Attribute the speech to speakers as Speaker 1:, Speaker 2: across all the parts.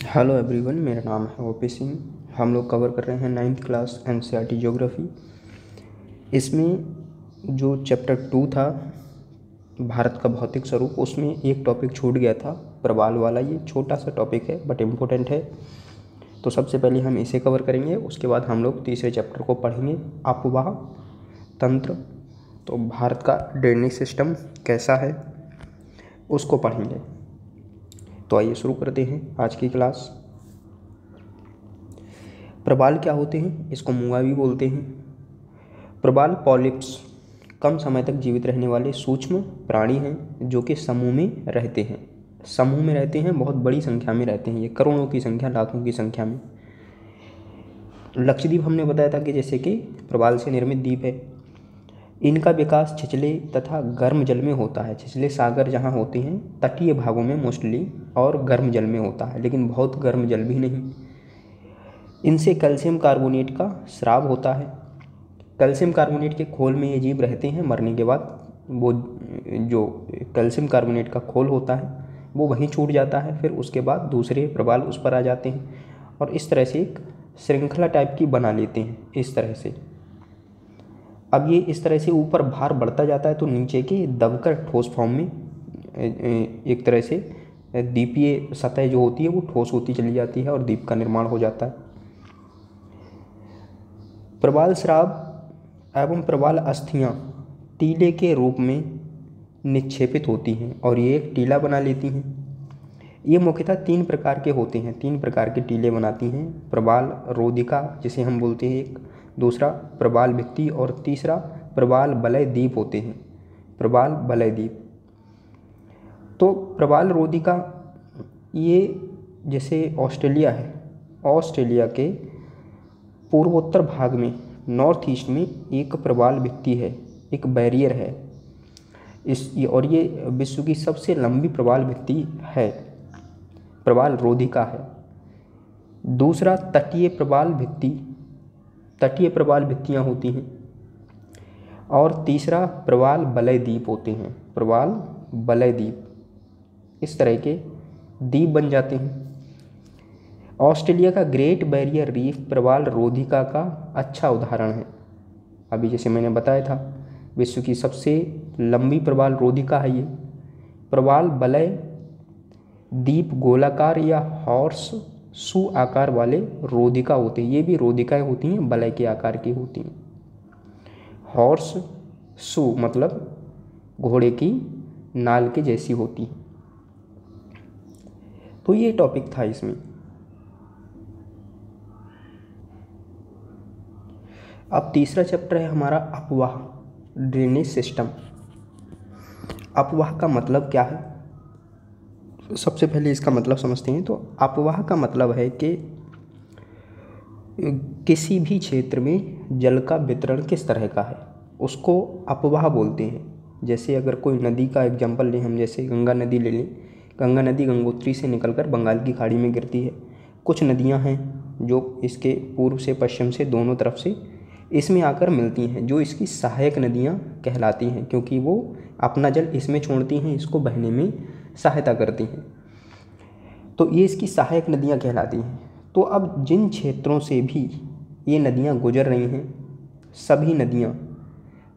Speaker 1: Hello everyone, मेरा नाम है ओपी सिंह। हम लोग कवर कर रहे हैं 9th क्लास एनसीईआरटी ज्योग्राफी। इसमें जो चैप्टर 2 था भारत का भौतिक स्वरूप, उसमें एक टॉपिक छूट गया था, प्रवाल वाला। ये छोटा सा टॉपिक है बट इम्पोर्टेंट है, तो सबसे पहले हम इसे कवर करेंगे। उसके बाद हम लोग तीसरे चैप्टर को पढ़ेंगे, अपवाह तंत्र। तो भारत का ड्रेनेज सिस्टम कैसा है उसको पढ़ेंगे। तो आइए शुरू करते हैं आज की क्लास। प्रवाल क्या होते हैं? इसको मुआ भी बोलते हैं। प्रवाल पॉलिप्स कम समय तक जीवित रहने वाले सूक्ष्म प्राणी हैं जो कि समूह में रहते हैं। समूह में रहते हैं, बहुत बड़ी संख्या में रहते हैं, ये करोड़ों की संख्या, लाखों की संख्या में। लक्षद्वीप हमने बताया था कि जैसे कि प्रवाल से निर्मित द्वीप है। इनका विकास छिछले तथा गर्म जल में होता है। छिछले सागर जहाँ होते हैं तटीय भागों में मोस्टली, और गर्म जल में होता है, लेकिन बहुत गर्म जल भी नहीं। इनसे कैल्शियम कार्बोनेट का स्राव होता है। कैल्शियम कार्बोनेट के खोल में ये जीव रहते हैं। मरने के बाद वो जो कैल्शियम कार्बोनेट का खोल होता है वो वहीं छूट जाता है, फिर उसके बाद दूसरे प्रवाल उस पर आ जाते हैं और इस तरह से एक श्रृंखला टाइप की बना लेते हैं इस तरह से। अब ये इस तरह से ऊपर भार बढ़ता जाता है तो नीचे के दबकर ठोस फॉर्म में एक तरह से द्वीपीय सतह जो होती है वो ठोस होती चली जाती है और द्वीप का निर्माण हो जाता है। प्रवाल स्राव एवं प्रवाल अस्थियाँ टीले के रूप में निक्षेपित होती हैं और ये एक टीला बना लेती हैं। ये मुख्यतः 3 प्रकार के होते हैं, 3 प्रकार के टीले बनाती हैं। प्रवाल रोदिका जिसे हम बोलते हैं एक, दूसरा प्रवाल भित्ति और तीसरा प्रवाल वलय द्वीप होते हैं, प्रवाल वलय द्वीप। तो प्रवाल रोदिका ये जैसे ऑस्ट्रेलिया है, ऑस्ट्रेलिया के पूर्वोत्तर भाग में नॉर्थ ईस्ट में एक प्रवाल भित्ति है, एक बैरियर है और ये विश्व की सबसे लंबी प्रवाल भित्ति है, प्रवाल रोधिका है। दूसरा तटीय प्रवाल भित्ति, तटीय प्रवाल भित्तियाँ होती हैं। और तीसरा प्रवाल वलय द्वीप होते हैं, प्रवाल वलय द्वीप। इस तरह के द्वीप बन जाते हैं। ऑस्ट्रेलिया का ग्रेट बैरियर रीफ प्रवाल रोधिका का अच्छा उदाहरण है। अभी जैसे मैंने बताया था विश्व की सबसे लंबी प्रवाल रोधिका है ये। प्रवाल वलय द्वीप गोलाकार या हॉर्स शू आकार वाले रोधिका होते हैं। ये भी रोधिकाएँ होती हैं, वलय के आकार की होती हैं। हॉर्स शू मतलब घोड़े की नाल के जैसी होती है। तो ये टॉपिक था इसमें। अब तीसरा चैप्टर है हमारा अपवाह, ड्रेनेज सिस्टम। अपवाह का मतलब क्या है? सबसे पहले इसका मतलब समझते हैं। तो अपवाह का मतलब है कि किसी भी क्षेत्र में जल का वितरण किस तरह का है उसको अपवाह बोलते हैं। जैसे अगर कोई नदी का एग्जाम्पल लें हम, जैसे गंगा नदी ले लें। गंगा नदी गंगोत्री से निकलकर बंगाल की खाड़ी में गिरती है। कुछ नदियां हैं जो इसके पूर्व से पश्चिम से दोनों तरफ से इसमें आकर मिलती हैं, जो इसकी सहायक नदियां कहलाती हैं, क्योंकि वो अपना जल इसमें छोड़ती हैं, इसको बहने में सहायता करती हैं। तो ये इसकी सहायक नदियां कहलाती हैं। तो अब जिन क्षेत्रों से भी ये नदियां गुजर रही हैं, सभी नदियां,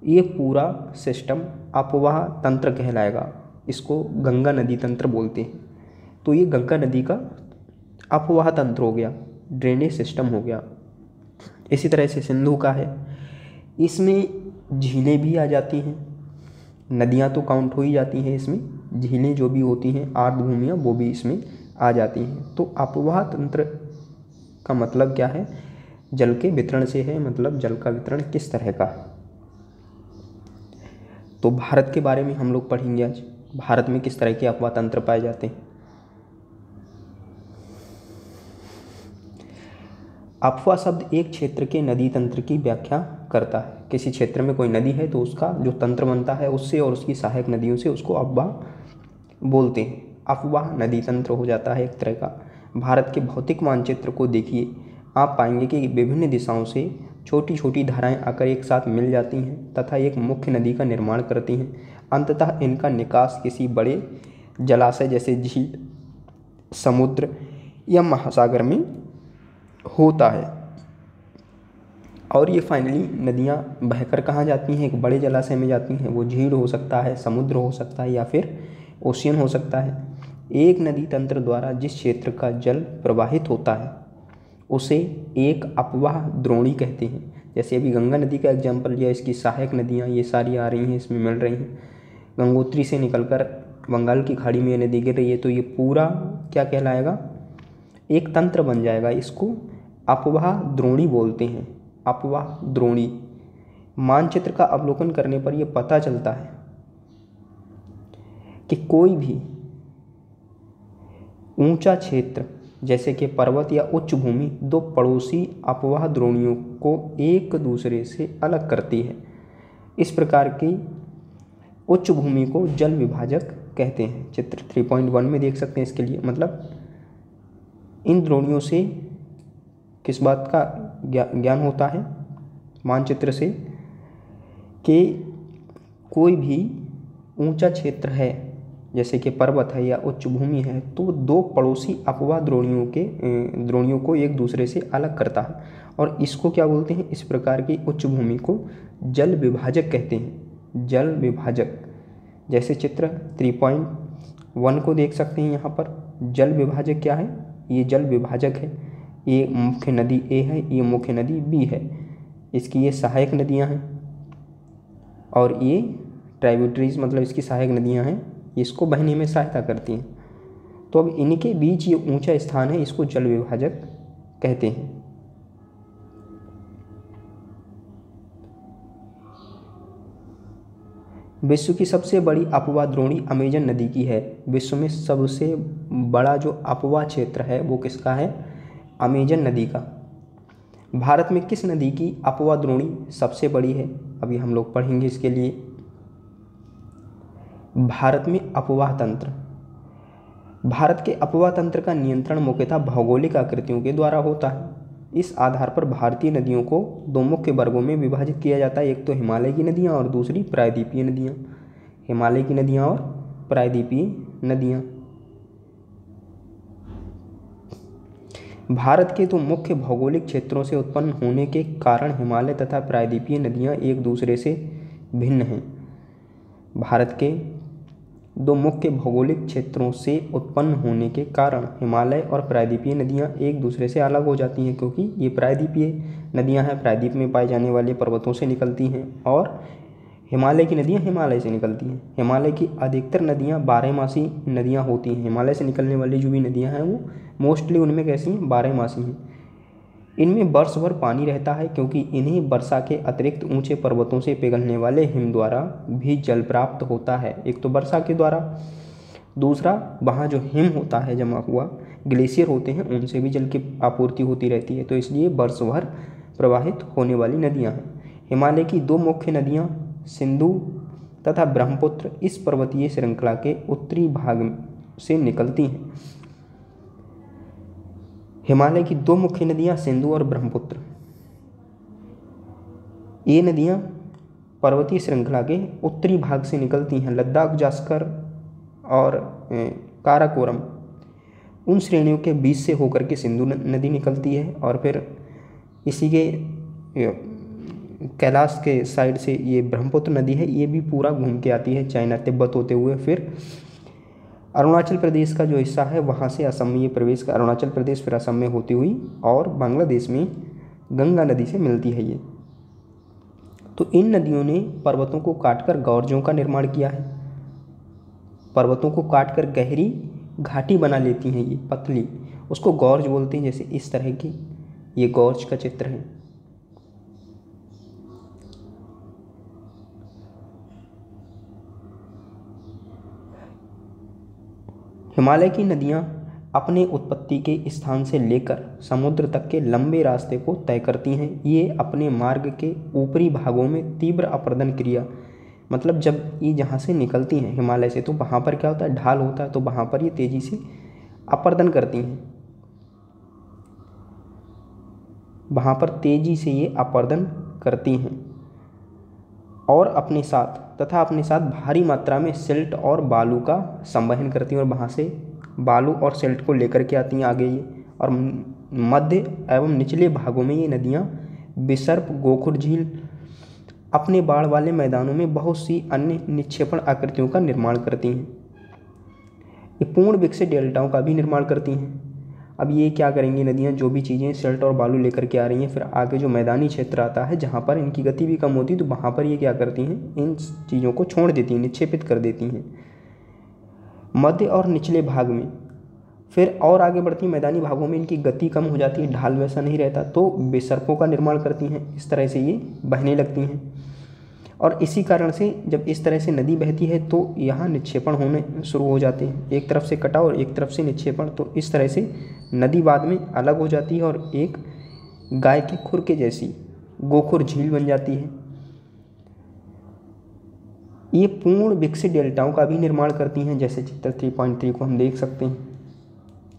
Speaker 1: ये पूरा सिस्टम अपवाह तंत्र कहलाएगा। इसको गंगा नदी तंत्र बोलते हैं। तो ये गंगा नदी का अपवाह तंत्र हो गया, ड्रेनेज सिस्टम हो गया। इसी तरह से सिंधु का है, इसमें झीलें भी आ जाती हैं। नदियां तो काउंट हो ही जाती हैं इसमें, झीलें जो भी होती हैं, आर्द्रभूमियाँ, वो भी इसमें आ जाती हैं। तो अपवाह तंत्र का मतलब क्या है? जल के वितरण से है, मतलब जल का वितरण किस तरह का है। तो भारत के बारे में हम लोग पढ़ेंगे आज, भारत में किस तरह के अपवाह तंत्र पाए जाते हैं। अपवाह शब्द एक क्षेत्र के नदी तंत्र की व्याख्या करता है। किसी क्षेत्र में कोई नदी है तो उसका जो तंत्र बनता है उससे और उसकी सहायक नदियों से, उसको अपवाह बोलते हैं। अपवाह नदी तंत्र हो जाता है एक तरह का। भारत के भौतिक मानचित्र को देखिए, आप पाएंगे कि विभिन्न दिशाओं से छोटी छोटी धाराएं आकर एक साथ मिल जाती हैं तथा एक मुख्य नदी का निर्माण करती हैं। अंततः इनका निकास किसी बड़े जलाशय जैसे झील, समुद्र या महासागर में होता है। और ये फाइनली नदियाँ बहकर कहाँ जाती हैं? एक बड़े जलाशय में जाती हैं। वो झील हो सकता है, समुद्र हो सकता है या फिर ओशियन हो सकता है। एक नदी तंत्र द्वारा जिस क्षेत्र का जल प्रवाहित होता है उसे एक अपवाह द्रोणी कहते हैं। जैसे अभी गंगा नदी का एग्जाम्पल लिया, इसकी सहायक नदियाँ ये सारी आ रही हैं, इसमें मिल रही हैं। गंगोत्री से निकलकर बंगाल की खाड़ी में ये नदी गिर रही है, तो ये पूरा क्या कहलाएगा? एक तंत्र बन जाएगा। इसको अपवाह द्रोणी बोलते हैं। अपवाह द्रोणी। मानचित्र का अवलोकन करने पर यह पता चलता है कि कोई भी ऊंचा क्षेत्र जैसे कि पर्वत या उच्च भूमि दो पड़ोसी अपवाह द्रोणियों को एक दूसरे से अलग करती है। इस प्रकार की उच्च भूमि को जल विभाजक कहते हैं। चित्र 3.1 में देख सकते हैं। इसके लिए मतलब इन द्रोणियों से किस बात का ज्ञान होता है? मानचित्र से, कि कोई भी ऊंचा क्षेत्र है जैसे कि पर्वत है या उच्च भूमि है, तो दो पड़ोसी अपवाह द्रोणियों को एक दूसरे से अलग करता है। और इसको क्या बोलते हैं? इस प्रकार की उच्च भूमि को जल विभाजक कहते हैं। जल विभाजक। जैसे चित्र 3.1 को देख सकते हैं। यहाँ पर जल विभाजक क्या है? ये जल विभाजक है। ये मुख्य नदी ए है, ये मुख्य नदी बी है। इसकी ये सहायक नदियाँ हैं और ये ट्राइब्यूटरीज मतलब इसकी सहायक नदियाँ हैं, इसको बहने में सहायता करती हैं। तो अब इनके बीच ये ऊंचा स्थान है, इसको जल विभाजक कहते हैं। विश्व की सबसे बड़ी अपवाह द्रोणी अमेजन नदी की है। विश्व में सबसे बड़ा जो अपवाह क्षेत्र है वो किसका है? अमेजन नदी का। भारत में किस नदी की अपवाह द्रोणी सबसे बड़ी है? अभी हम लोग पढ़ेंगे इसके लिए। भारत में अपवाह तंत्र। भारत के अपवाह तंत्र का नियंत्रण मुख्यतः भौगोलिक आकृतियों के द्वारा होता है। इस आधार पर भारतीय नदियों को दो मुख्य वर्गों में विभाजित किया जाता है। एक तो हिमालय की नदियाँ और दूसरी प्रायद्वीपीय नदियाँ। हिमालय की नदियाँ और प्रायद्वीपीय नदियाँ। भारत के तो मुख्य भौगोलिक क्षेत्रों से उत्पन्न होने के कारण हिमालय तथा प्रायद्वीपीय नदियाँ एक दूसरे से भिन्न हैं। भारत के दो मुख्य भौगोलिक क्षेत्रों से उत्पन्न होने के कारण हिमालय और प्रायद्वीपीय नदियाँ एक दूसरे से अलग हो जाती हैं, क्योंकि ये प्रायद्वीपीय नदियाँ हैं, प्रायद्वीप में पाए जाने वाले पर्वतों से निकलती हैं, और हिमालय की नदियाँ हिमालय से निकलती हैं। हिमालय की अधिकतर नदियाँ बारहमासी नदियाँ होती हैं। हिमालय से निकलने वाली जो भी नदियाँ हैं वो मोस्टली उनमें कैसी हैं? बारहमासी हैं। इनमें वर्ष भर पानी रहता है, क्योंकि इन्हें वर्षा के अतिरिक्त ऊंचे पर्वतों से पिघलने वाले हिम द्वारा भी जल प्राप्त होता है। एक तो वर्षा के द्वारा, दूसरा वहाँ जो हिम होता है जमा हुआ, ग्लेशियर होते हैं, उनसे भी जल की आपूर्ति होती रहती है। तो इसलिए वर्ष भर प्रवाहित होने वाली नदियाँ हैं। हिमालय की दो मुख्य नदियाँ सिंधु तथा ब्रह्मपुत्र इस पर्वतीय श्रृंखला के उत्तरी भाग से निकलती हैं। हिमालय की दो मुख्य नदियाँ सिंधु और ब्रह्मपुत्र, ये नदियाँ पर्वतीय श्रृंखला के उत्तरी भाग से निकलती हैं। लद्दाख, जास्कर और काराकोरम उन श्रेणियों के बीच से होकर के सिंधु नदी निकलती है, और फिर इसी के कैलाश के साइड से ये ब्रह्मपुत्र नदी है, ये भी पूरा घूम के आती है चाइना तिब्बत होते हुए, फिर अरुणाचल प्रदेश का जो हिस्सा है वहाँ से असम में ये प्रवेश कर, अरुणाचल प्रदेश फिर असम में होती हुई और बांग्लादेश में गंगा नदी से मिलती है ये। तो इन नदियों ने पर्वतों को काटकर गौरजों का निर्माण किया है। पर्वतों को काटकर गहरी घाटी बना लेती हैं ये पतली, उसको गौर्ज बोलते हैं। जैसे इस तरह की ये गौर्ज का चित्र है। हिमालय की नदियाँ अपने उत्पत्ति के स्थान से लेकर समुद्र तक के लंबे रास्ते को तय करती हैं। ये अपने मार्ग के ऊपरी भागों में तीव्र अपरदन क्रिया, मतलब जब ये जहाँ से निकलती हैं हिमालय से, तो वहाँ पर क्या होता है? ढाल होता है, तो वहाँ पर ये तेज़ी से अपरदन करती हैं। वहाँ पर तेज़ी से ये अपरदन करती हैं और अपने साथ भारी मात्रा में सिल्ट और बालू का संवहन करती हैं, और वहाँ से बालू और सिल्ट को लेकर के आती हैं आगे ये। और मध्य एवं निचले भागों में ये नदियाँ विसर्प, गोखुर झील अपने बाढ़ वाले मैदानों में बहुत सी अन्य निक्षेपण आकृतियों का निर्माण करती हैं। ये पूर्ण विकसित डेल्टाओं का भी निर्माण करती हैं। अब ये क्या करेंगी नदियाँ, जो भी चीज़ें सिल्ट और बालू लेकर के आ रही हैं, फिर आगे जो मैदानी क्षेत्र आता है जहाँ पर इनकी गति भी कम होती है, तो वहाँ पर ये क्या करती हैं, इन चीज़ों को छोड़ देती हैं, निक्षेपित कर देती हैं। मध्य और निचले भाग में फिर और आगे बढ़ती मैदानी भागों में इनकी गति कम हो जाती है, ढाल वैसा नहीं रहता, तो विसर्पों का निर्माण करती हैं। इस तरह से ये बहने लगती हैं और इसी कारण से जब इस तरह से नदी बहती है तो यहाँ निक्षेपण होने शुरू हो जाते हैं, एक तरफ से कटाव और एक तरफ से निक्षेपण। तो इस तरह से नदी बाद में अलग हो जाती है और एक गाय के खुर के जैसी गोखुर झील बन जाती है। ये पूर्ण विकसित डेल्टाओं का भी निर्माण करती हैं, जैसे चित्र 3.3 को हम देख सकते हैं।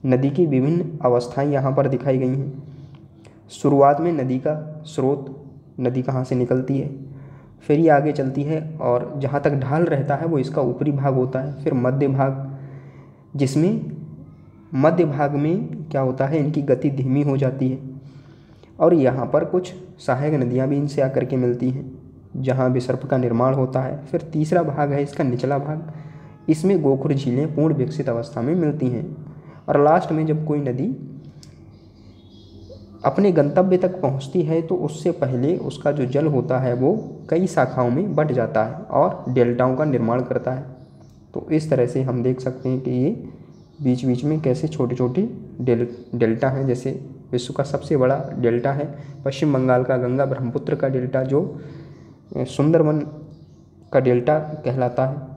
Speaker 1: नदी की विभिन्न अवस्थाएं यहाँ पर दिखाई गई हैं। शुरुआत में नदी का स्रोत, नदी कहाँ से निकलती है, फिर ये आगे चलती है और जहाँ तक ढाल रहता है वो इसका ऊपरी भाग होता है। फिर मध्य भाग, जिसमें मध्य भाग में क्या होता है, इनकी गति धीमी हो जाती है और यहाँ पर कुछ सहायक नदियाँ भी इनसे आकर के मिलती हैं, जहाँ विसर्प का निर्माण होता है। फिर तीसरा भाग है इसका निचला भाग, इसमें गोखुर झीलें पूर्ण विकसित अवस्था में मिलती हैं। और लास्ट में जब कोई नदी अपने गंतव्य तक पहुंचती है तो उससे पहले उसका जो जल होता है वो कई शाखाओं में बंट जाता है और डेल्टाओं का निर्माण करता है। तो इस तरह से हम देख सकते हैं कि ये बीच बीच में कैसे छोटे छोटे डेल्टा हैं। जैसे विश्व का सबसे बड़ा डेल्टा है पश्चिम बंगाल का गंगा ब्रह्मपुत्र का डेल्टा, जो सुंदरवन का डेल्टा कहलाता है।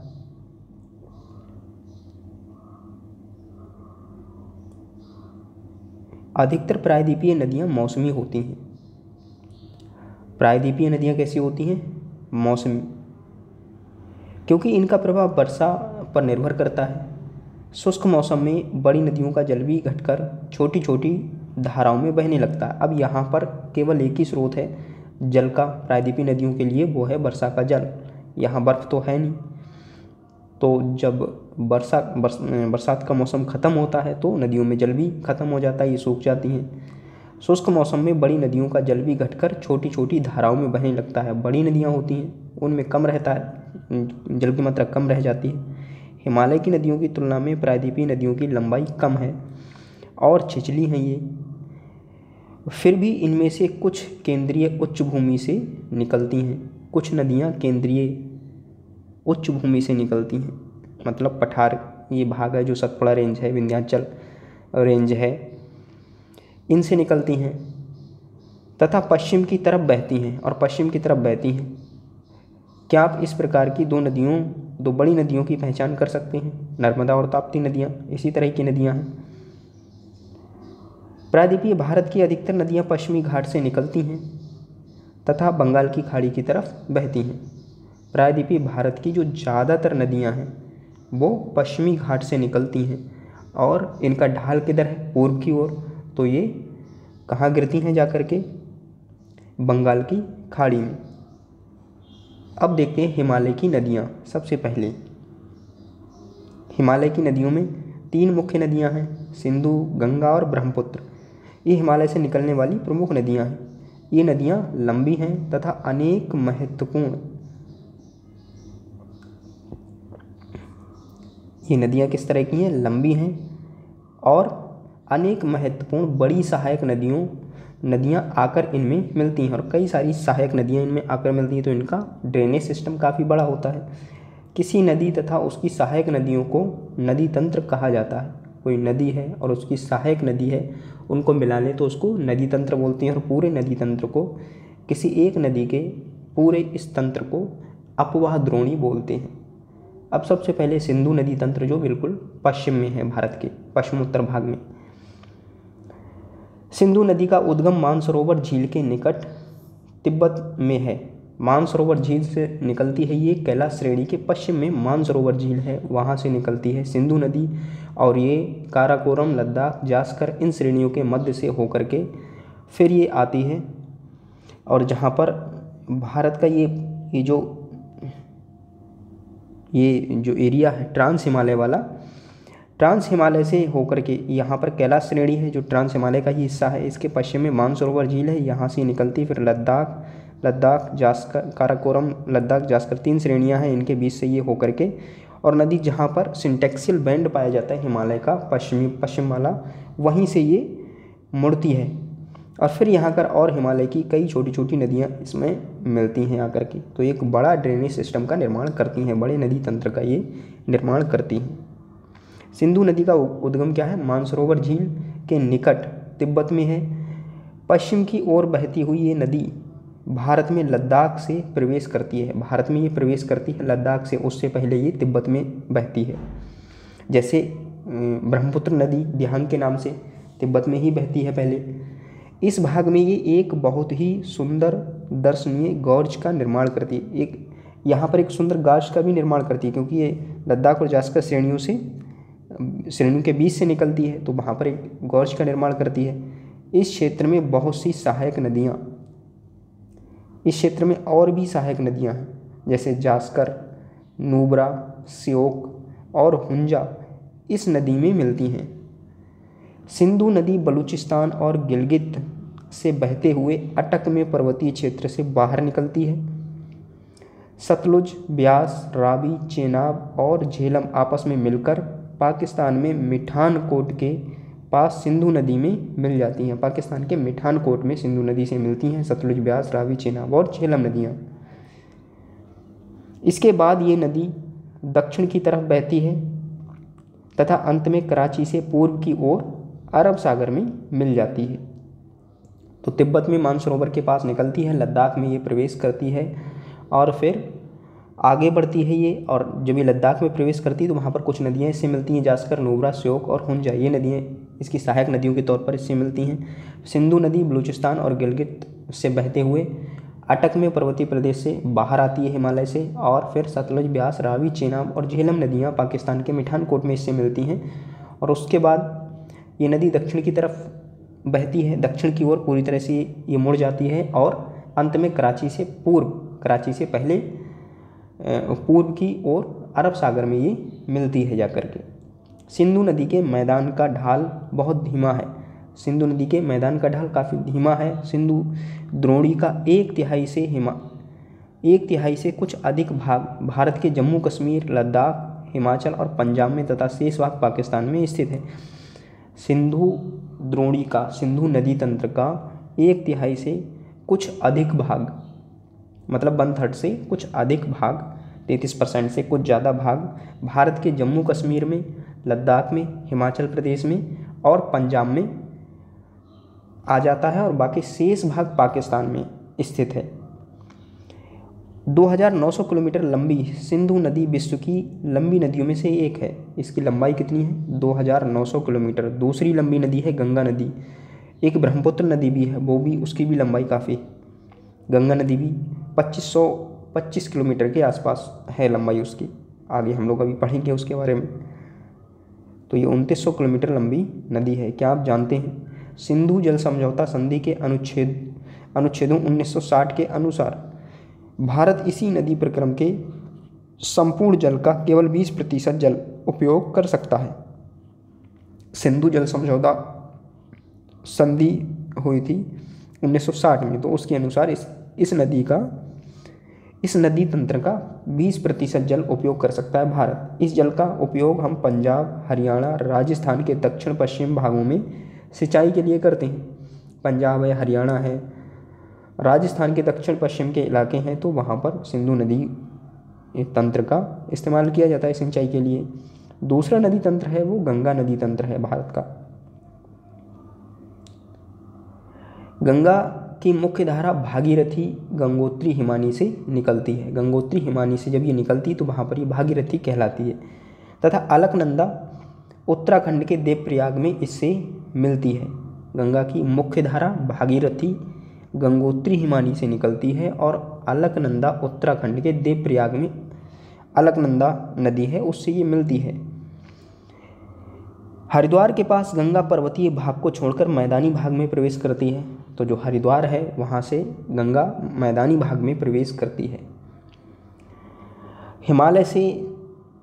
Speaker 1: अधिकतर प्रायद्वीपीय नदियाँ मौसमी होती हैं। प्रायद्वीपीय नदियाँ कैसी होती हैं, मौसमी, क्योंकि इनका प्रभाव वर्षा पर निर्भर करता है। शुष्क मौसम में बड़ी नदियों का जल भी घटकर छोटी छोटी धाराओं में बहने लगता है। अब यहाँ पर केवल एक ही स्रोत है जल का प्रायद्वीपीय नदियों के लिए, वो है वर्षा का जल। यहाँ बर्फ़ तो है नहीं, तो जब बरसात का मौसम ख़त्म होता है तो नदियों में जल भी ख़त्म हो जाता है, ये सूख जाती हैं। शुष्क मौसम में बड़ी नदियों का जल भी घटकर छोटी छोटी धाराओं में बहने लगता है। बड़ी नदियाँ होती हैं उनमें कम रहता है, जल की मात्रा कम रह जाती है। हिमालय की नदियों की तुलना में प्रायद्वीपीय नदियों की लंबाई कम है और छिछली हैं ये। फिर भी इनमें से कुछ केंद्रीय उच्च भूमि से निकलती हैं, कुछ नदियाँ केंद्रीय उच्च भूमि से निकलती हैं, मतलब पठार ये भाग है जो सतपुड़ा रेंज है, विंध्याचल रेंज है, इनसे निकलती हैं तथा पश्चिम की तरफ बहती हैं और पश्चिम की तरफ बहती हैं। क्या आप इस प्रकार की दो बड़ी नदियों की पहचान कर सकते हैं? नर्मदा और ताप्ती नदियाँ इसी तरह की नदियाँ हैं। प्रायद्वीपीय भारत की अधिकतर नदियाँ पश्चिमी घाट से निकलती हैं तथा बंगाल की खाड़ी की तरफ बहती हैं। प्रायद्वीपीय भारत की जो ज़्यादातर नदियाँ हैं वो पश्चिमी घाट से निकलती हैं और इनका ढाल किधर है, पूर्व की ओर, तो ये कहाँ गिरती हैं जाकर के, बंगाल की खाड़ी में। अब देखते हैं हिमालय की नदियाँ। सबसे पहले हिमालय की नदियों में 3 मुख्य नदियाँ हैं, सिंधु, गंगा और ब्रह्मपुत्र। ये हिमालय से निकलने वाली प्रमुख नदियाँ हैं। ये नदियाँ लंबी हैं तथा अनेक महत्वपूर्ण, ये नदियाँ किस तरह की हैं, लंबी हैं और अनेक महत्वपूर्ण बड़ी सहायक नदियाँ आकर इनमें मिलती हैं और कई सारी सहायक नदियाँ इनमें आकर मिलती हैं, तो इनका ड्रेनेज सिस्टम काफ़ी बड़ा होता है। किसी नदी तथा उसकी सहायक नदियों को नदी तंत्र कहा जाता है। कोई नदी है और उसकी सहायक नदी है, उनको मिला लें तो उसको नदी तंत्र बोलते हैं और पूरे नदी तंत्र को, किसी एक नदी के पूरे इस तंत्र को अपवाह द्रोणी बोलते हैं। अब सबसे पहले सिंधु नदी तंत्र जो बिल्कुल पश्चिम में है, भारत के पश्चिमोत्तर भाग में। सिंधु नदी का उद्गम मानसरोवर झील के निकट तिब्बत में है। मानसरोवर झील से निकलती है ये, कैलाश श्रेणी के पश्चिम में मानसरोवर झील है, वहाँ से निकलती है सिंधु नदी और ये काराकोरम, लद्दाख, जास्कर इन श्रेणियों के मध्य से होकर के फिर ये आती है और जहाँ पर भारत का ये जो एरिया है ट्रांस हिमालय वाला, ट्रांस हिमालय से होकर के यहाँ पर कैलाश श्रेणी है जो ट्रांस हिमालय का ही हिस्सा है। इसके पश्चिम में मानसरोवर झील है, यहाँ से निकलती फिर लद्दाख जास्कर, काराकोरम, लद्दाख जास्कर 3 श्रेणियाँ हैं इनके बीच से ये होकर के। और नदी जहाँ पर सिंटेक्सियल बैंड पाया जाता है हिमालय का पश्चिम वाला, वहीं से ये मुड़ती है और फिर यहाँ कर और हिमालय की कई छोटी छोटी नदियाँ इसमें मिलती हैं आकर के। तो एक बड़ा ड्रेनेज सिस्टम का निर्माण करती हैं, बड़े नदी तंत्र का ये निर्माण करती हैं। सिंधु नदी का उद्गम क्या है? मानसरोवर झील के निकट तिब्बत में है। पश्चिम की ओर बहती हुई ये नदी भारत में लद्दाख से प्रवेश करती है। भारत में ये प्रवेश करती है लद्दाख से, उससे पहले ये तिब्बत में बहती है। जैसे ब्रह्मपुत्र नदी दिहांग के नाम से तिब्बत में ही बहती है पहले। इस भाग में ये एक बहुत ही सुंदर दर्शनीय गॉर्ज का निर्माण करती है। एक यहाँ पर एक सुंदर गॉर्ज का भी निर्माण करती है, क्योंकि ये लद्दाख और जास्कर श्रेणियों के बीच से निकलती है, तो वहाँ पर एक गॉर्ज का निर्माण करती है। इस क्षेत्र में बहुत सी सहायक नदियाँ, इस क्षेत्र में और भी सहायक नदियाँ हैं, जैसे जास्कर, नुब्रा, श्योक और हुंजा इस नदी में मिलती हैं। सिंधु नदी बलूचिस्तान और गिलगित से बहते हुए अटक में पर्वतीय क्षेत्र से बाहर निकलती है। सतलुज, ब्यास, रावी, चेनाब और झेलम आपस में मिलकर पाकिस्तान में मिठानकोट के पास सिंधु नदी में मिल जाती हैं। पाकिस्तान के मिठानकोट में सिंधु नदी से मिलती हैं सतलुज, ब्यास, रावी, चेनाब और झेलम नदियाँ। इसके बाद ये नदी दक्षिण की तरफ बहती है तथा अंत में कराची से पूर्व की ओर अरब सागर में मिल जाती है। तो तिब्बत में मानसरोवर के पास निकलती है, लद्दाख में ये प्रवेश करती है और फिर आगे बढ़ती है ये। और जब ये लद्दाख में प्रवेश करती है तो वहाँ पर कुछ नदियाँ इससे मिलती हैं, जास्कर, नुब्रा, श्योक और हुंजा, ये नदियाँ इसकी सहायक नदियों के तौर पर इससे मिलती हैं। सिंधु नदी बलूचिस्तान और गिलगित से बहते हुए अटक में पर्वतीय प्रदेश से बाहर आती है हिमालय से, और फिर सतलुज, ब्यास, रावी, चेनाब और झेलम नदियाँ पाकिस्तान के मिठानकोट में इससे मिलती हैं। और उसके बाद ये नदी दक्षिण की तरफ बहती है, दक्षिण की ओर पूरी तरह से ये मुड़ जाती है और अंत में कराची से पहले पूर्व की ओर अरब सागर में ये मिलती है जाकर के। सिंधु नदी के मैदान का ढाल बहुत धीमा है। सिंधु नदी के मैदान का ढाल काफ़ी धीमा है। सिंधु द्रोणी का 1/3 से कुछ अधिक भाग भारत के जम्मू कश्मीर, लद्दाख, हिमाचल और पंजाब में तथा शेष भाग पाकिस्तान में स्थित है। सिंधु द्रोणी का, सिंधु नदी तंत्र का 1/3 से कुछ अधिक भाग, मतलब 1/3 से कुछ अधिक भाग, 33% से कुछ ज़्यादा भाग भारत के जम्मू कश्मीर में, लद्दाख में, हिमाचल प्रदेश में और पंजाब में आ जाता है और बाकी शेष भाग पाकिस्तान में स्थित है। 2900 किलोमीटर लंबी सिंधु नदी विश्व की लंबी नदियों में से एक है। इसकी लंबाई कितनी है? 2900 किलोमीटर। दूसरी लंबी नदी है गंगा नदी। एक ब्रह्मपुत्र नदी भी है, वो भी, उसकी भी लंबाई काफ़ी, गंगा नदी भी 2525 किलोमीटर के आसपास है लंबाई उसकी। आगे हम लोग अभी पढ़ेंगे उसके बारे में। तो ये 2900 किलोमीटर लंबी नदी है। क्या आप जानते हैं सिंधु जल समझौता संधि के अनुच्छेदों 1960 के अनुसार भारत इसी नदी प्रक्रम के संपूर्ण जल का केवल 20% जल उपयोग कर सकता है। सिंधु जल समझौता संधि हुई थी 1960 में, तो उसके अनुसार इस नदी तंत्र का 20% जल उपयोग कर सकता है भारत। इस जल का उपयोग हम पंजाब, हरियाणा, राजस्थान के दक्षिण पश्चिम भागों में सिंचाई के लिए करते हैं। पंजाब है, हरियाणा है, राजस्थान के दक्षिण पश्चिम के इलाके हैं, तो वहाँ पर सिंधु नदी तंत्र का इस्तेमाल किया जाता है सिंचाई के लिए। दूसरा नदी तंत्र है वो गंगा नदी तंत्र है भारत का। गंगा की मुख्य धारा भागीरथी गंगोत्री हिमानी से निकलती है। गंगोत्री हिमानी से जब ये निकलती तो वहाँ पर ये भागीरथी कहलाती है तथा अलकनंदा उत्तराखंड के देवप्रयाग में इससे मिलती है। गंगा की मुख्य धारा भागीरथी गंगोत्री हिमानी से निकलती है और अलकनंदा उत्तराखंड के देवप्रयाग में अलकनंदा नदी है, उससे ये मिलती है। हरिद्वार के पास गंगा पर्वतीय भाग को छोड़कर मैदानी भाग में प्रवेश करती है। तो जो हरिद्वार है वहाँ से गंगा मैदानी भाग में प्रवेश करती है। हिमालय से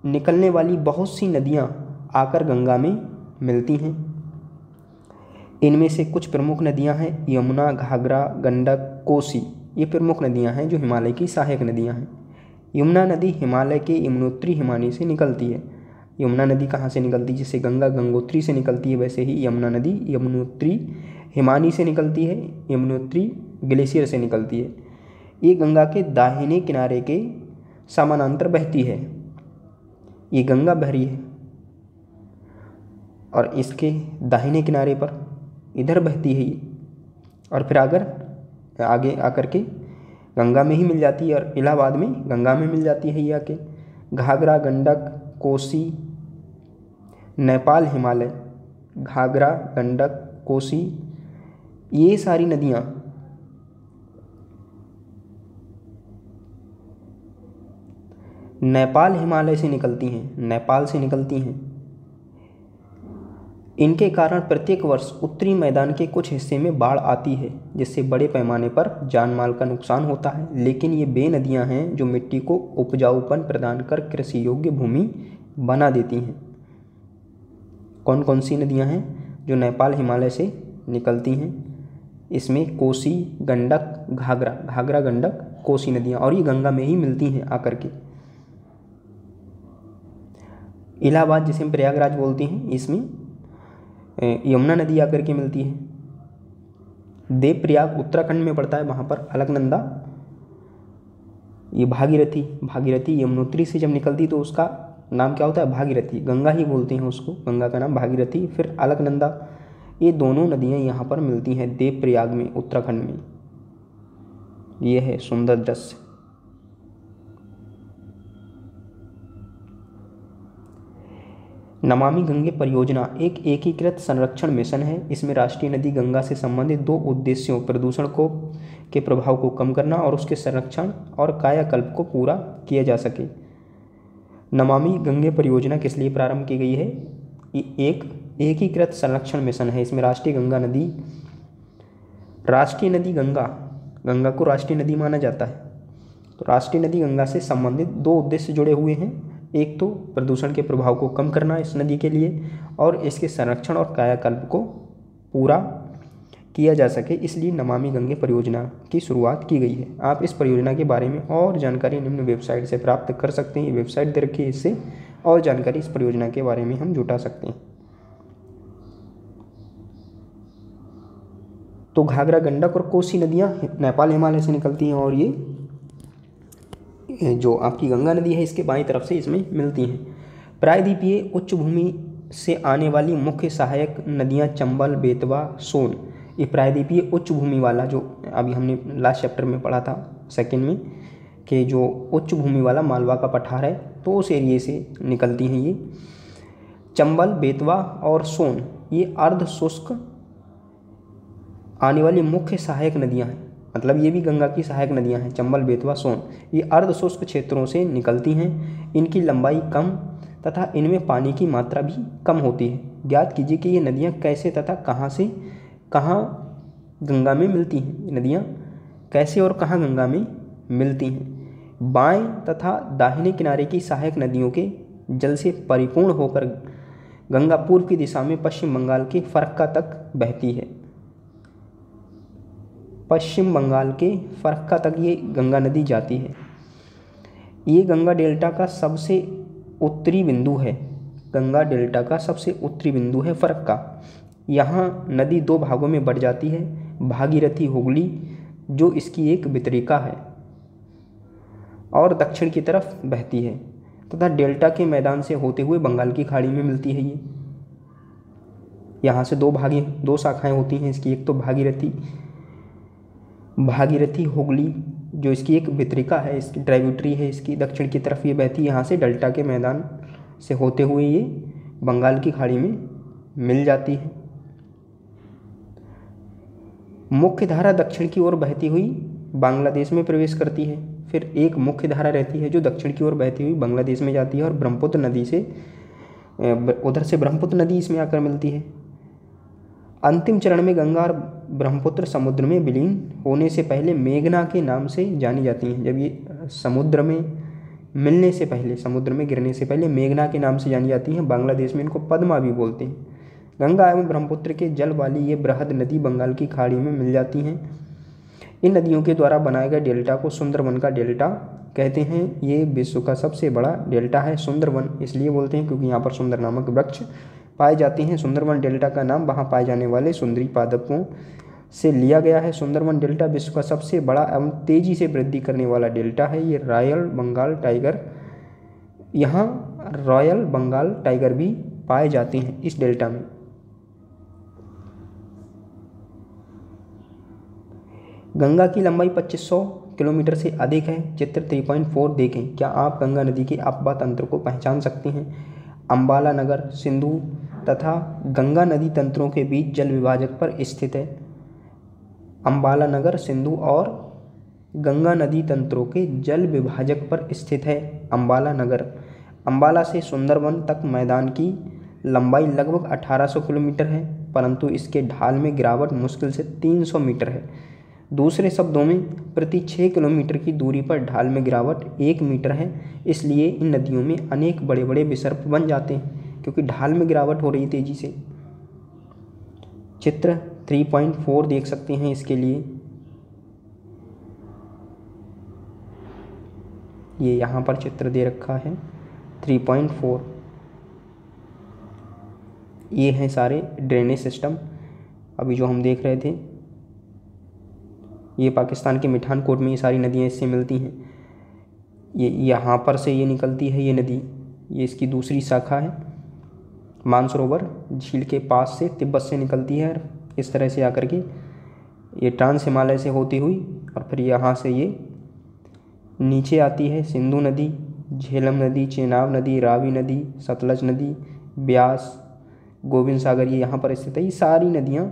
Speaker 1: निकलने वाली बहुत सी नदियाँ आकर गंगा में मिलती हैं। इनमें से कुछ प्रमुख नदियां हैं यमुना, घाघरा, गंडक, कोसी। ये प्रमुख नदियां हैं जो हिमालय की सहायक नदियां हैं। यमुना नदी हिमालय के यमुनोत्री हिमानी से निकलती है। यमुना नदी कहाँ से निकलती है? जैसे गंगा गंगोत्री से निकलती है, वैसे ही यमुना नदी यमुनोत्री हिमानी से निकलती है, यमुनोत्री ग्लेशियर से निकलती है। ये गंगा के दाहिने किनारे के समानांतर बहती है। ये गंगा बह रही है और इसके दाहिने किनारे पर इधर बहती है ये, और फिर अगर आगे आकर के गंगा में ही मिल जाती है और इलाहाबाद में गंगा में मिल जाती है ये आके। घाघरा, गंडक, कोसी, नेपाल, हिमालय, घाघरा, गंडक, कोसी, ये सारी नदियाँ नेपाल हिमालय से निकलती हैं, नेपाल से निकलती हैं। इनके कारण प्रत्येक वर्ष उत्तरी मैदान के कुछ हिस्से में बाढ़ आती है, जिससे बड़े पैमाने पर जान माल का नुकसान होता है। लेकिन ये वे नदियाँ हैं जो मिट्टी को उपजाऊपन प्रदान कर कृषि योग्य भूमि बना देती हैं। कौन कौन सी नदियाँ हैं जो नेपाल हिमालय से निकलती हैं? इसमें कोसी, गंडक, घाघरा, घाघरा, गंडक, कोसी नदियाँ, और ये गंगा में ही मिलती हैं आकर के। इलाहाबाद जिसे हम प्रयागराज बोलते हैं, इसमें यमुना नदी आकर के मिलती है। देवप्रयाग उत्तराखंड में पड़ता है, वहाँ पर अलकनंदा, ये भागीरथी, भागीरथी यमुनोत्री से जब निकलती तो उसका नाम क्या होता है? भागीरथी, गंगा ही बोलते हैं उसको, गंगा का नाम भागीरथी। फिर अलकनंदा, ये दोनों नदियाँ यहाँ पर मिलती हैं देवप्रयाग में, उत्तराखंड में। ये है सुंदर दृश्य। नमामि गंगे परियोजना एक एकीकृत संरक्षण मिशन है। इसमें राष्ट्रीय नदी गंगा से संबंधित 2 उद्देश्यों, प्रदूषण के प्रभाव को कम करना और उसके संरक्षण और कायाकल्प को पूरा किया जा सके। नमामि गंगे परियोजना किस लिए प्रारंभ की गई है? ये एक एकीकृत संरक्षण मिशन है। इसमें राष्ट्रीय नदी गंगा को राष्ट्रीय नदी माना जाता है। तो राष्ट्रीय नदी गंगा से संबंधित 2 उद्देश्य जुड़े हुए हैं। एक तो प्रदूषण के प्रभाव को कम करना इस नदी के लिए, और इसके संरक्षण और कायाकल्प को पूरा किया जा सके, इसलिए नमामि गंगे परियोजना की शुरुआत की गई है। आप इस परियोजना के बारे में और जानकारी निम्न वेबसाइट से प्राप्त कर सकते हैं। ये वेबसाइट दे रखी है, इससे और जानकारी इस परियोजना के बारे में हम जुटा सकते हैं। तो घाघरा, गंडक और कोसी नदियाँ नेपाल हिमालय से निकलती हैं, और ये जो आपकी गंगा नदी है इसके बाईं तरफ से इसमें मिलती हैं। प्रायद्वीपीय उच्च भूमि से आने वाली मुख्य सहायक नदियां चंबल, बेतवा, सोन। ये प्रायद्वीपीय उच्च भूमि वाला, जो अभी हमने लास्ट चैप्टर में पढ़ा था सेकंड में, कि जो उच्च भूमि वाला मालवा का पठार है, तो उस एरिए से निकलती हैं ये। चंबल, बेतवा और सोन ये अर्ध शुष्क आने वाली मुख्य सहायक नदियां हैं। मतलब ये भी गंगा की सहायक नदियां हैं। चंबल, बेतवा, सोन ये अर्ध शुष्क क्षेत्रों से निकलती हैं। इनकी लंबाई कम तथा इनमें पानी की मात्रा भी कम होती है। ज्ञात कीजिए कि ये नदियां कैसे तथा कहाँ से कहाँ गंगा में मिलती हैं। नदियां कैसे और कहाँ गंगा में मिलती हैं? बाएं तथा दाहिने किनारे की सहायक नदियों के जल से परिपूर्ण होकर गंगा पूर्व की दिशा में पश्चिम बंगाल के फरक्का तक बहती है। पश्चिम बंगाल के फरक्का तक ये गंगा नदी जाती है। ये गंगा डेल्टा का सबसे उत्तरी बिंदु है। गंगा डेल्टा का सबसे उत्तरी बिंदु है फरक्का। यहाँ नदी 2 भागों में बढ़ जाती है। भागीरथी, हुगली जो इसकी एक वितरिका है और दक्षिण की तरफ बहती है, तथा डेल्टा के मैदान से होते हुए बंगाल की खाड़ी में मिलती है। ये यहाँ से 2 शाखाएं होती हैं इसकी। एक तो भागीरथी हुगली जो इसकी एक वितरिका है, इसकी ट्राइब्यूटरी है, इसकी दक्षिण की तरफ ये बहती है। यहाँ से डेल्टा के मैदान से होते हुए ये बंगाल की खाड़ी में मिल जाती है। मुख्य धारा दक्षिण की ओर बहती हुई बांग्लादेश में प्रवेश करती है। फिर एक मुख्य धारा रहती है जो दक्षिण की ओर बहती हुई बांग्लादेश में जाती है और ब्रह्मपुत्र नदी से उधर से ब्रह्मपुत्र नदी इसमें आकर मिलती है। अंतिम चरण में गंगा और ब्रह्मपुत्र समुद्र में विलीन होने से पहले मेघना के नाम से जानी जाती हैं। जब ये समुद्र में मिलने से पहले, समुद्र में गिरने से पहले मेघना के नाम से जानी जाती हैं। बांग्लादेश में इनको पद्मा भी बोलते हैं। गंगा एवं ब्रह्मपुत्र के जल वाली ये बृहद नदी बंगाल की खाड़ी में मिल जाती हैं। इन नदियों के द्वारा बनाए गए डेल्टा को सुंदरवन का डेल्टा कहते हैं। ये विश्व का सबसे बड़ा डेल्टा है। सुंदरवन इसलिए बोलते हैं क्योंकि यहाँ पर सुंदर नामक वृक्ष पाए जाते हैं। सुंदरवन डेल्टा का नाम वहाँ पाए जाने वाले सुंदरी पादपों से लिया गया है। सुंदरवन डेल्टा विश्व का सबसे बड़ा एवं तेजी से वृद्धि करने वाला डेल्टा है। ये रॉयल बंगाल टाइगर, यहाँ रॉयल बंगाल टाइगर भी पाए जाते हैं इस डेल्टा में। गंगा की लंबाई 2500 किलोमीटर से अधिक है। चित्र 3.4 देखें। क्या आप गंगा नदी के अपवाह तंत्र को पहचान सकते हैं? अम्बाला नगर सिंधु तथा गंगा नदी तंत्रों के बीच जल विभाजक पर स्थित है। अम्बाला नगर सिंधु और गंगा नदी तंत्रों के जल विभाजक पर स्थित है अम्बाला नगर। अम्बाला से सुंदरवन तक मैदान की लंबाई लगभग 1800 किलोमीटर है, परंतु इसके ढाल में गिरावट मुश्किल से 300 मीटर है। दूसरे शब्दों में प्रति 6 किलोमीटर की दूरी पर ढाल में गिरावट 1 मीटर है। इसलिए इन नदियों में अनेक बड़े बड़े विसर्प बन जाते हैं क्योंकि ढाल में गिरावट हो रही तेजी से। चित्र 3.4 देख सकते हैं इसके लिए। ये यहाँ पर चित्र दे रखा है 3.4। ये हैं सारे ड्रेनेज सिस्टम अभी जो हम देख रहे थे। ये पाकिस्तान के मिठानकोट में ये सारी नदियाँ इससे मिलती हैं। ये यहाँ पर से ये निकलती है ये नदी, ये इसकी दूसरी शाखा है। मानसरोवर झील के पास से तिब्बत से निकलती है, इस तरह से आकर के ये ट्रांस हिमालय से होती हुई और फिर यहाँ से ये नीचे आती है। सिंधु नदी, झेलम नदी, चेनाब नदी, रावी नदी, सतलज नदी, ब्यास, गोविंद सागर ये यहाँ पर स्थित है। ये सारी नदियाँ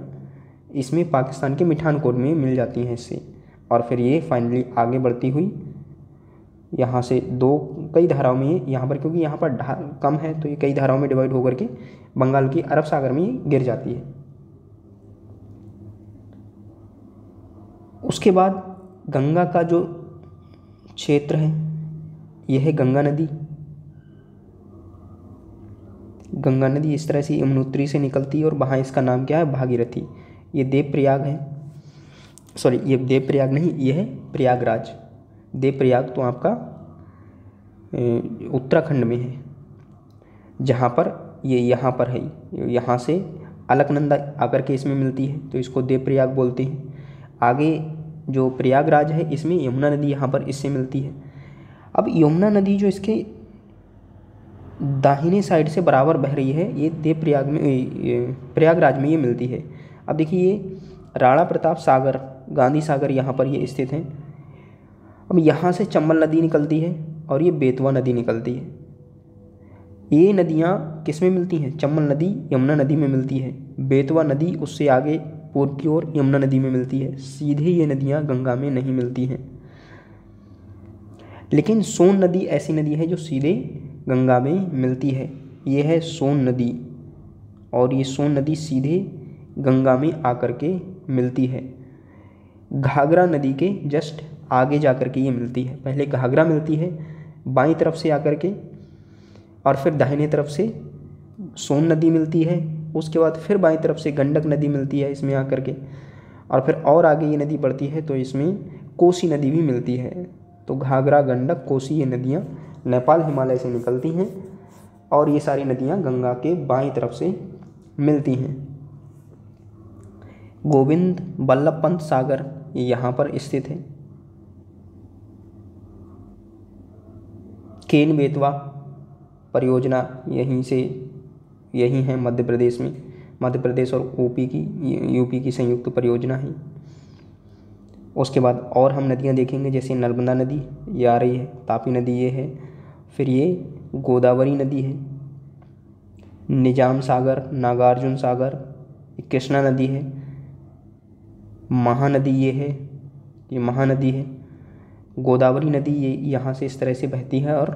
Speaker 1: इसमें पाकिस्तान के मिठानकोट में मिल जाती हैं इससे। और फिर ये फाइनली आगे बढ़ती हुई यहाँ से कई धाराओं में यहाँ पर, क्योंकि यहाँ पर ढाल कम है तो ये कई धाराओं में डिवाइड होकर के बंगाल की अरब सागर में ये गिर जाती है। उसके बाद गंगा का जो क्षेत्र है यह है गंगा नदी। गंगा नदी इस तरह से यमुनोत्री से निकलती है और वहाँ इसका नाम क्या है? भागीरथी। ये देवप्रयाग है, सॉरी ये देवप्रयाग नहीं, ये है प्रयागराज। देवप्रयाग तो आपका उत्तराखंड में है, जहाँ पर ये यहाँ पर है। यहाँ से अलकनंदा आकर के इसमें मिलती है तो इसको देवप्रयाग बोलते हैं। आगे जो प्रयागराज है इसमें यमुना नदी यहाँ पर इससे मिलती है। अब यमुना नदी जो इसके दाहिने साइड से बराबर बह रही है, ये देवप्रयाग में, प्रयागराज में ये मिलती है। अब देखिए ये राणा प्रताप सागर, गांधी सागर यहाँ पर ये स्थित हैं। अब यहाँ से चंबल नदी निकलती है और ये बेतवा नदी निकलती है। ये नदियाँ किस में मिलती हैं? चंबल नदी यमुना नदी में मिलती है, बेतवा नदी उससे आगे पूर्व की ओर यमुना नदी में मिलती है। सीधे ये नदियाँ गंगा में नहीं मिलती हैं। लेकिन सोन नदी ऐसी नदी है जो सीधे गंगा में मिलती है। ये है सोन नदी और ये सोन नदी सीधे गंगा में आकर के मिलती है। घाघरा नदी के जस्ट आगे जाकर के ये मिलती है। पहले घाघरा मिलती है बाईं तरफ से आकर के और फिर दाहिने तरफ से सोन नदी मिलती है। उसके बाद फिर बाईं तरफ से गंडक नदी मिलती है इसमें आकर के, और फिर और आगे ये नदी बढ़ती है तो इसमें कोसी नदी भी मिलती है। तो घाघरा, गंडक, कोसी ये नदियाँ नेपाल हिमालय से निकलती हैं और ये सारी नदियाँ गंगा के बाईं तरफ से मिलती हैं। गोविंद बल्लभ पंत सागर ये यहाँ पर स्थित है। केन बेतवा परियोजना यही है मध्य प्रदेश में। मध्य प्रदेश और यूपी की संयुक्त परियोजना है। उसके बाद और हम नदियाँ देखेंगे, जैसे नर्मदा नदी ये आ रही है, तापी नदी ये है, फिर ये गोदावरी नदी है, निजाम सागर, नागार्जुन सागर, कृष्णा नदी है, महानदी ये है, ये महानदी है। गोदावरी नदी ये यहाँ से इस तरह से बहती है और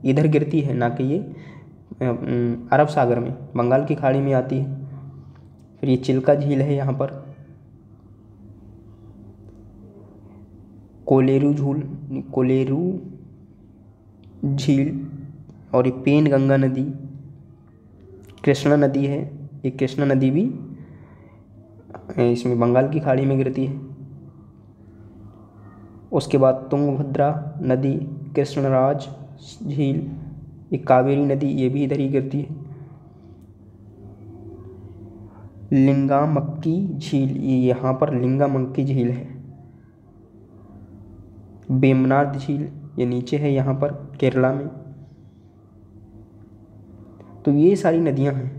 Speaker 1: इधर गिरती है, ना कि ये अरब सागर में, बंगाल की खाड़ी में आती है। फिर ये चिल्का झील है यहाँ पर, झील, और ये पेन गंगा नदी, कृष्णा नदी है, ये कृष्णा नदी भी इसमें बंगाल की खाड़ी में गिरती है। उसके बाद तुंगभद्रा नदी, कृष्णराज झील, ये कावेरी नदी, ये भी इधर ही गिरती है। लिंगामक्की झील, ये यहाँ पर लिंगामक्की झील है। वेम्बनाड झील, ये नीचे है यहाँ पर केरला में। तो ये सारी नदियाँ हैं।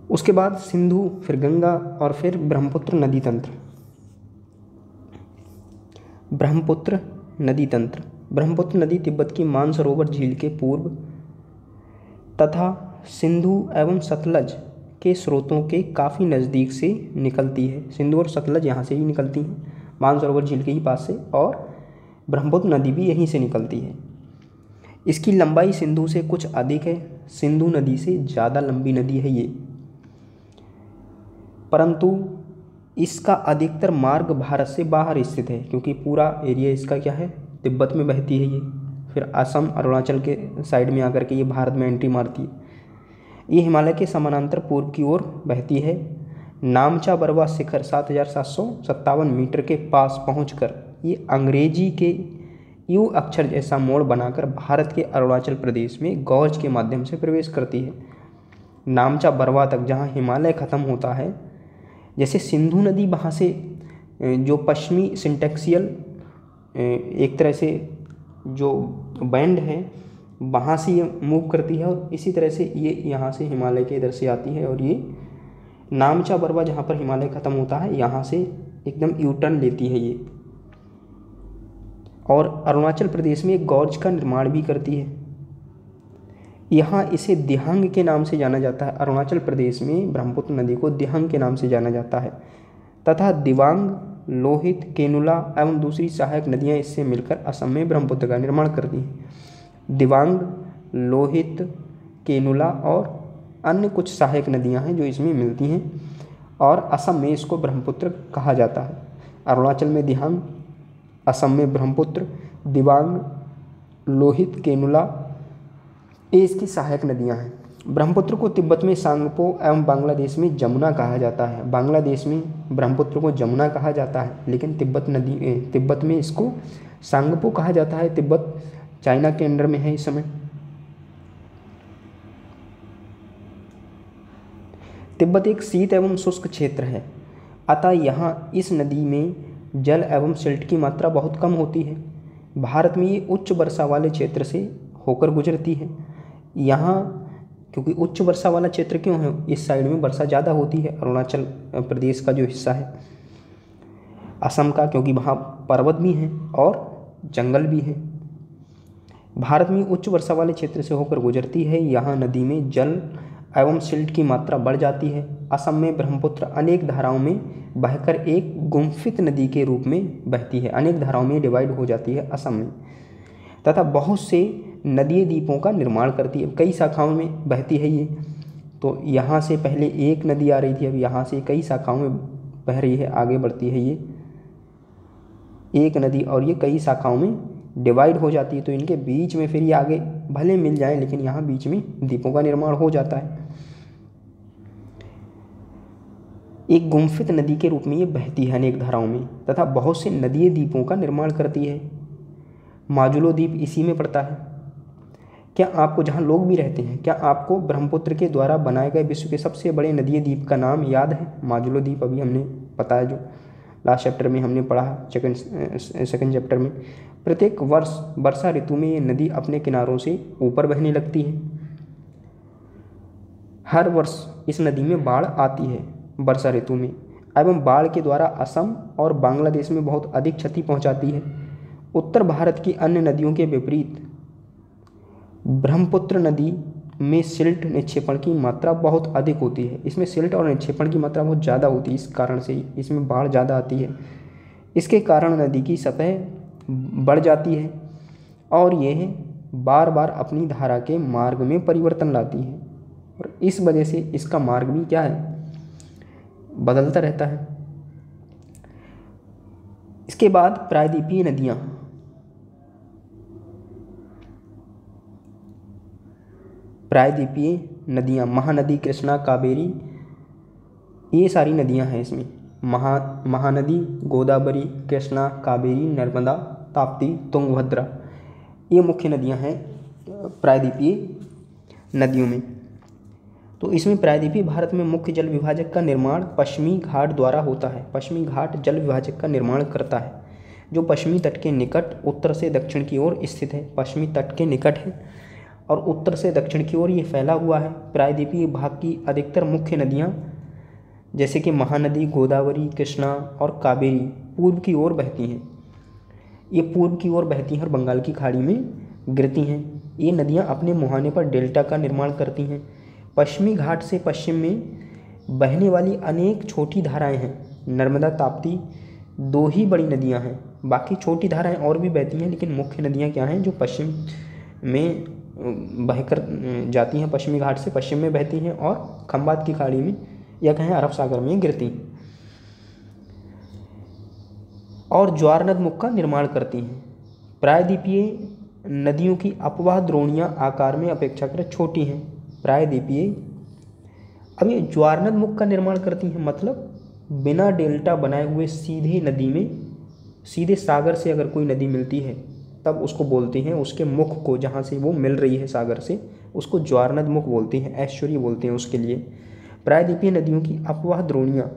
Speaker 1: उसके बाद सिंधु, फिर गंगा और फिर ब्रह्मपुत्र नदी तंत्र। ब्रह्मपुत्र नदी तंत्र। ब्रह्मपुत्र नदी तिब्बत की मानसरोवर झील के पूर्व तथा सिंधु एवं सतलज के स्रोतों के काफ़ी नज़दीक से निकलती है। सिंधु और सतलज यहाँ से ही निकलती हैं, मानसरोवर झील के ही पास से, और ब्रह्मपुत्र नदी भी यहीं से निकलती है। इसकी लंबाई सिंधु से कुछ अधिक है, सिंधु नदी से ज़्यादा लंबी नदी है ये, परंतु इसका अधिकतर मार्ग भारत से बाहर स्थित है, क्योंकि पूरा एरिया इसका क्या है, तिब्बत में बहती है ये, फिर असम अरुणाचल के साइड में आकर के ये भारत में एंट्री मारती है। ये हिमालय के समानांतर पूर्व की ओर बहती है। नामचा बरवा शिखर 7757 मीटर के पास पहुंचकर ये अंग्रेजी के यू अक्षर जैसा मोड़ बनाकर भारत के अरुणाचल प्रदेश में गौज के माध्यम से प्रवेश करती है। नामचा बरवा तक जहाँ हिमालय ख़त्म होता है, जैसे सिंधु नदी वहाँ से जो पश्चिमी सिंटेक्सियल एक तरह से जो बैंड है वहाँ से ये मूव करती है, और इसी तरह से ये यहाँ से हिमालय के इधर से आती है, और ये नामचा बरवा जहाँ पर हिमालय ख़त्म होता है यहाँ से एकदम यू टर्न लेती है ये, और अरुणाचल प्रदेश में एक गॉर्ज का निर्माण भी करती है। यहाँ इसे दिहांग के नाम से जाना जाता है। अरुणाचल प्रदेश में ब्रह्मपुत्र नदी को दिहांग के नाम से जाना जाता है, तथा दिवांग, लोहित, केनुला एवं दूसरी सहायक नदियाँ इससे मिलकर असम में ब्रह्मपुत्र का निर्माण करती हैं। दिवांग, लोहित, केनुला और अन्य कुछ सहायक नदियाँ हैं जो इसमें मिलती हैं, और असम में इसको ब्रह्मपुत्र कहा जाता है। अरुणाचल में दिहांग, असम में ब्रह्मपुत्र, दिवांग, लोहित, केनुला, ये इसकी सहायक नदियां हैं। ब्रह्मपुत्र को तिब्बत में सांगपो एवं बांग्लादेश में जमुना कहा जाता है। बांग्लादेश में ब्रह्मपुत्र को जमुना कहा जाता है, लेकिन तिब्बत में इसको सांगपो कहा जाता है। तिब्बत चाइना के अंडर में है इस समय। तिब्बत एक शीत एवं शुष्क क्षेत्र है, अतः यहाँ इस नदी में जल एवं सिल्ट की मात्रा बहुत कम होती है। भारत में ये उच्च वर्षा वाले क्षेत्र से होकर गुजरती है। यहाँ क्योंकि उच्च वर्षा वाला क्षेत्र क्यों है, इस साइड में वर्षा ज़्यादा होती है, अरुणाचल प्रदेश का जो हिस्सा है, असम का, क्योंकि वहाँ पर्वत भी हैं और जंगल भी है। भारत में उच्च वर्षा वाले क्षेत्र से होकर गुजरती है। यहाँ नदी में जल एवं सिल्ट की मात्रा बढ़ जाती है। असम में ब्रह्मपुत्र अनेक धाराओं में बहकर एक गुम्फित नदी के रूप में बहती है, अनेक धाराओं में डिवाइड हो जाती है असम में, तथा बहुत से नदी द्वीपों का निर्माण करती है। कई शाखाओं में बहती है ये, तो यहाँ से पहले एक नदी आ रही थी, अब यहाँ से कई शाखाओं में बह रही है, आगे बढ़ती है ये एक नदी, और ये कई शाखाओं में डिवाइड हो जाती है। तो इनके बीच में फिर ये आगे भले मिल जाए, लेकिन यहाँ बीच में द्वीपों का निर्माण हो जाता है। एक गुम्फित नदी के रूप में ये बहती है अनेक धाराओं में, तथा बहुत से नदी द्वीपों का निर्माण करती है। माजुलो द्वीप इसी में पड़ता है। क्या आपको, जहाँ लोग भी रहते हैं, क्या आपको ब्रह्मपुत्र के द्वारा बनाए गए विश्व के सबसे बड़े नदी द्वीप का नाम याद है? माजुलो द्वीप अभी हमने पता है, जो लास्ट चैप्टर में हमने पढ़ा, सेकंड चैप्टर में। प्रत्येक वर्ष वर्षा ऋतु में ये नदी अपने किनारों से ऊपर बहने लगती है। हर वर्ष इस नदी में बाढ़ आती है वर्षा ऋतु में, एवं बाढ़ के द्वारा असम और बांग्लादेश में बहुत अधिक क्षति पहुंचाती है। उत्तर भारत की अन्य नदियों के विपरीत ब्रह्मपुत्र नदी में सिल्ट निक्षेपण की मात्रा बहुत अधिक होती है। इसमें सिल्ट और निक्षेपण की मात्रा बहुत ज़्यादा होती है, इस कारण से इसमें बाढ़ ज़्यादा आती है। इसके कारण नदी की सतह बढ़ जाती है और यह बार बार अपनी धारा के मार्ग में परिवर्तन लाती है और इस वजह से इसका मार्ग भी क्या है, बदलता रहता है। इसके बाद प्रायद्वीपीय नदियाँ। प्रायद्वीपीय नदियाँ महानदी, कृष्णा, कावेरी, ये सारी नदियाँ हैं इसमें। महानदी गोदावरी, कृष्णा, कावेरी, नर्मदा, ताप्ती, तुंगभद्रा, ये मुख्य नदियाँ हैं प्रायद्वीपीय नदियों में। तो इसमें प्रायद्वीपीय भारत में मुख्य जल विभाजक का निर्माण पश्चिमी घाट द्वारा होता है। पश्चिमी घाट जल विभाजक का निर्माण करता है जो पश्चिमी तट के निकट उत्तर से दक्षिण की ओर स्थित है। पश्चिमी तट के निकट है और उत्तर से दक्षिण की ओर ये फैला हुआ है। प्रायद्वीपीय भाग की अधिकतर मुख्य नदियाँ जैसे कि महानदी, गोदावरी, कृष्णा और कावेरी पूर्व की ओर बहती हैं। ये पूर्व की ओर बहती हैं और बंगाल की खाड़ी में गिरती हैं। ये नदियाँ अपने मुहाने पर डेल्टा का निर्माण करती हैं। पश्चिमी घाट से पश्चिम में बहने वाली अनेक छोटी धाराएं हैं। नर्मदा, ताप्ती दो ही बड़ी नदियाँ हैं, बाकी छोटी धाराएं और भी बहती हैं, लेकिन मुख्य नदियाँ क्या हैं जो पश्चिम में बहकर जाती हैं, पश्चिमी घाट से पश्चिम में बहती हैं और खंबात की खाड़ी में या कहें अरब सागर में गिरती हैं और ज्वार नदमुख का निर्माण करती हैं। प्रायद्वीपीय नदियों की अपवाह द्रोणियाँ आकार में अपेक्षाकृत छोटी हैं। प्रायद्वीपीय अब ये ज्वार नदमुख का निर्माण करती हैं, मतलब बिना डेल्टा बनाए हुए सीधे नदी में, सीधे सागर से अगर कोई नदी मिलती है तब उसको बोलते हैं, उसके मुख को जहाँ से वो मिल रही है सागर से, उसको ज्वार नदमुख बोलते हैं, ऐश्वर्य बोलते हैं उसके लिए। प्रायद्वीपीय नदियों की अपवाह द्रोणियाँ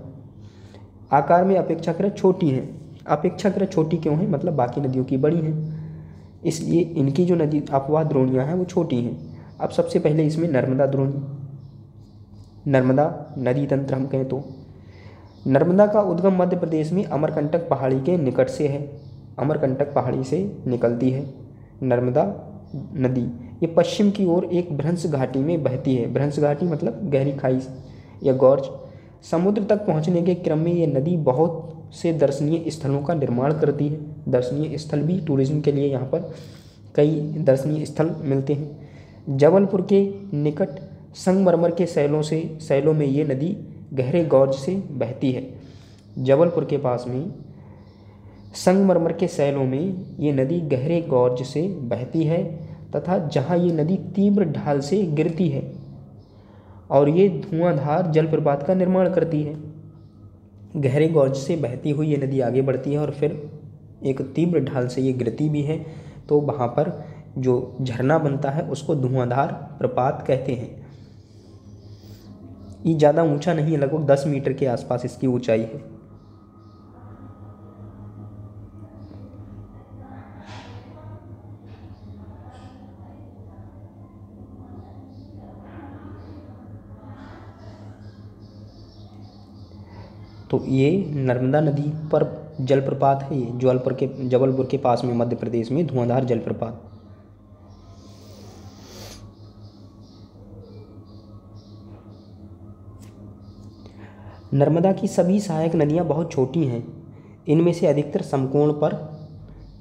Speaker 1: आकार में अपेक्षाकृत छोटी हैं। अपेक्षाकृत छोटी क्यों है, मतलब बाकी नदियों की बड़ी हैं, इसलिए इनकी जो नदी अपवाह द्रोणियाँ हैं वो छोटी हैं। अब सबसे पहले इसमें नर्मदा द्रोणी, नर्मदा नदी तंत्र हम कहें तो नर्मदा का उद्गम मध्य प्रदेश में अमरकंटक पहाड़ी के निकट से है। अमरकंटक पहाड़ी से निकलती है नर्मदा नदी। ये पश्चिम की ओर एक भ्रंश घाटी में बहती है। भ्रंश घाटी मतलब गहरी खाई या गॉर्ज। समुद्र तक पहुंचने के क्रम में ये नदी बहुत से दर्शनीय स्थलों का निर्माण करती है। दर्शनीय स्थल भी, टूरिज्म के लिए यहाँ पर कई दर्शनीय स्थल मिलते हैं। जबलपुर के निकट संगमरमर के सैलों में ये नदी गहरे गॉर्ज से बहती है। जबलपुर के पास में संगमरमर के सैलों में ये नदी गहरे गॉर्ज से बहती है तथा जहाँ ये नदी तीव्र ढाल से गिरती है और ये धुआंधार जलप्रपात का निर्माण करती है। गहरे गॉर्ज से बहती हुई ये नदी आगे बढ़ती है और फिर एक तीव्र ढाल से ये गिरती भी है, तो वहाँ पर जो झरना बनता है उसको धुआंधार प्रपात कहते हैं। ये ज़्यादा ऊंचा नहीं है, लगभग 10 मीटर के आसपास इसकी ऊंचाई है। तो ये नर्मदा नदी पर जलप्रपात है। ये जबलपुर के पास में मध्य प्रदेश में धुआंधार जलप्रपात। नर्मदा की सभी सहायक नदियाँ बहुत छोटी हैं। इनमें से अधिकतर समकोण पर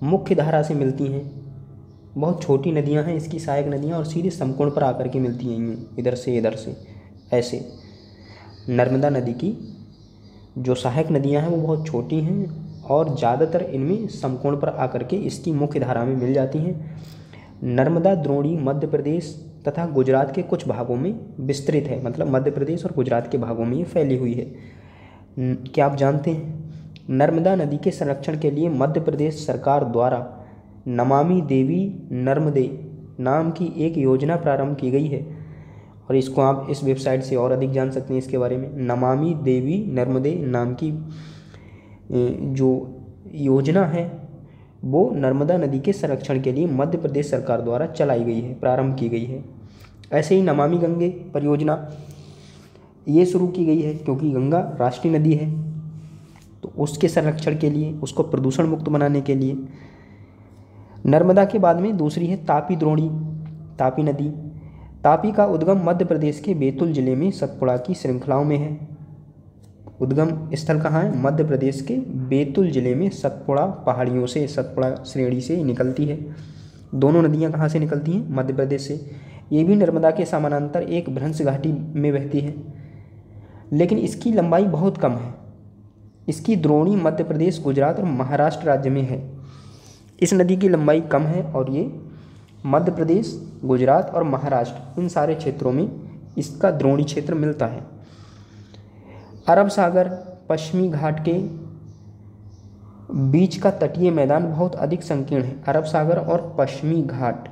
Speaker 1: मुख्य धारा से मिलती हैं। बहुत छोटी नदियाँ हैं इसकी सहायक नदियाँ और सीधे समकोण पर आकर के मिलती हैं, यूँ इधर से ऐसे। नर्मदा नदी की जो सहायक नदियाँ हैं वो बहुत छोटी हैं और ज़्यादातर इनमें समकोण पर आकर के इसकी मुख्य धारा में मिल जाती हैं। नर्मदा द्रोणी मध्य प्रदेश तथा गुजरात के कुछ भागों में विस्तृत है, मतलब मध्य प्रदेश और गुजरात के भागों में ये फैली हुई है। क्या आप जानते हैं नर्मदा नदी के संरक्षण के लिए मध्य प्रदेश सरकार द्वारा नमामि देवी नर्मदे नाम की एक योजना प्रारंभ की गई है और इसको आप इस वेबसाइट से और अधिक जान सकते हैं इसके बारे में। नमामि देवी नर्मदे नाम की जो योजना है वो नर्मदा नदी के संरक्षण के लिए मध्य प्रदेश सरकार द्वारा चलाई गई है, प्रारंभ की गई है। ऐसे ही नमामि गंगे परियोजना ये शुरू की गई है क्योंकि गंगा राष्ट्रीय नदी है, तो उसके संरक्षण के लिए, उसको प्रदूषण मुक्त बनाने के लिए। नर्मदा के बाद में दूसरी है तापी द्रोणी, तापी नदी। तापी का उद्गम मध्य प्रदेश के बैतूल जिले में सतपुड़ा की श्रृंखलाओं में है। उद्गम स्थल कहाँ है? मध्य प्रदेश के बैतूल जिले में सतपुड़ा पहाड़ियों से, सतपुड़ा श्रेणी से निकलती है। दोनों नदियाँ कहाँ से निकलती हैं? मध्य प्रदेश से। ये भी नर्मदा के समानांतर एक भ्रंश घाटी में बहती है, लेकिन इसकी लंबाई बहुत कम है। इसकी द्रोणी मध्य प्रदेश, गुजरात और महाराष्ट्र राज्य में है। इस नदी की लंबाई कम है और ये मध्य प्रदेश, गुजरात और महाराष्ट्र इन सारे क्षेत्रों में इसका द्रोणी क्षेत्र मिलता है। अरब सागर पश्चिमी घाट के बीच का तटीय मैदान बहुत अधिक संकीर्ण है। अरब सागर और पश्चिमी घाट,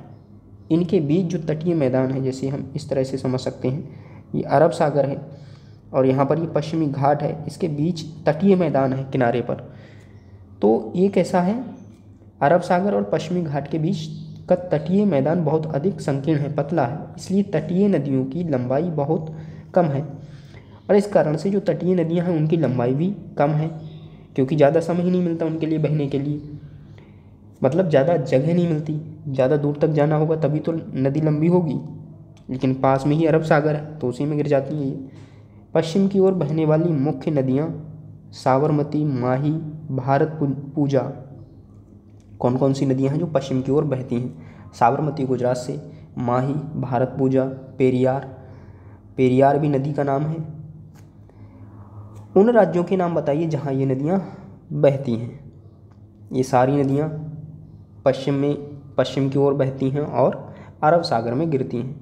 Speaker 1: इनके बीच जो तटीय मैदान है, जैसे हम इस तरह से समझ सकते हैं, ये अरब सागर है और यहाँ पर ये पश्चिमी घाट है, इसके बीच तटीय मैदान है किनारे पर। तो ये कैसा है? अरब सागर और पश्चिमी घाट के बीच का तटीय मैदान बहुत अधिक संकीर्ण है, पतला है, इसलिए तटीय नदियों की लंबाई बहुत कम है। और इस कारण से जो तटीय नदियाँ हैं उनकी लंबाई भी कम है, क्योंकि ज़्यादा समय ही नहीं मिलता उनके लिए बहने के लिए, मतलब ज़्यादा जगह नहीं मिलती, ज़्यादा दूर तक जाना होगा तभी तो नदी लंबी होगी। लेकिन पास में ही अरब सागर है तो उसी में गिर जाती हैं ये। पश्चिम की ओर बहने वाली मुख्य नदियाँ साबरमती, माही, भारत पूजा। कौन कौन सी नदियाँ हैं जो पश्चिम की ओर बहती हैं? साबरमती गुजरात से, माही, भारत पूजा, पेरियार, पेरियार भी नदी का नाम है। उन राज्यों के नाम बताइए जहाँ ये नदियाँ बहती हैं। ये सारी नदियाँ पश्चिम की ओर बहती हैं और अरब सागर में गिरती हैं।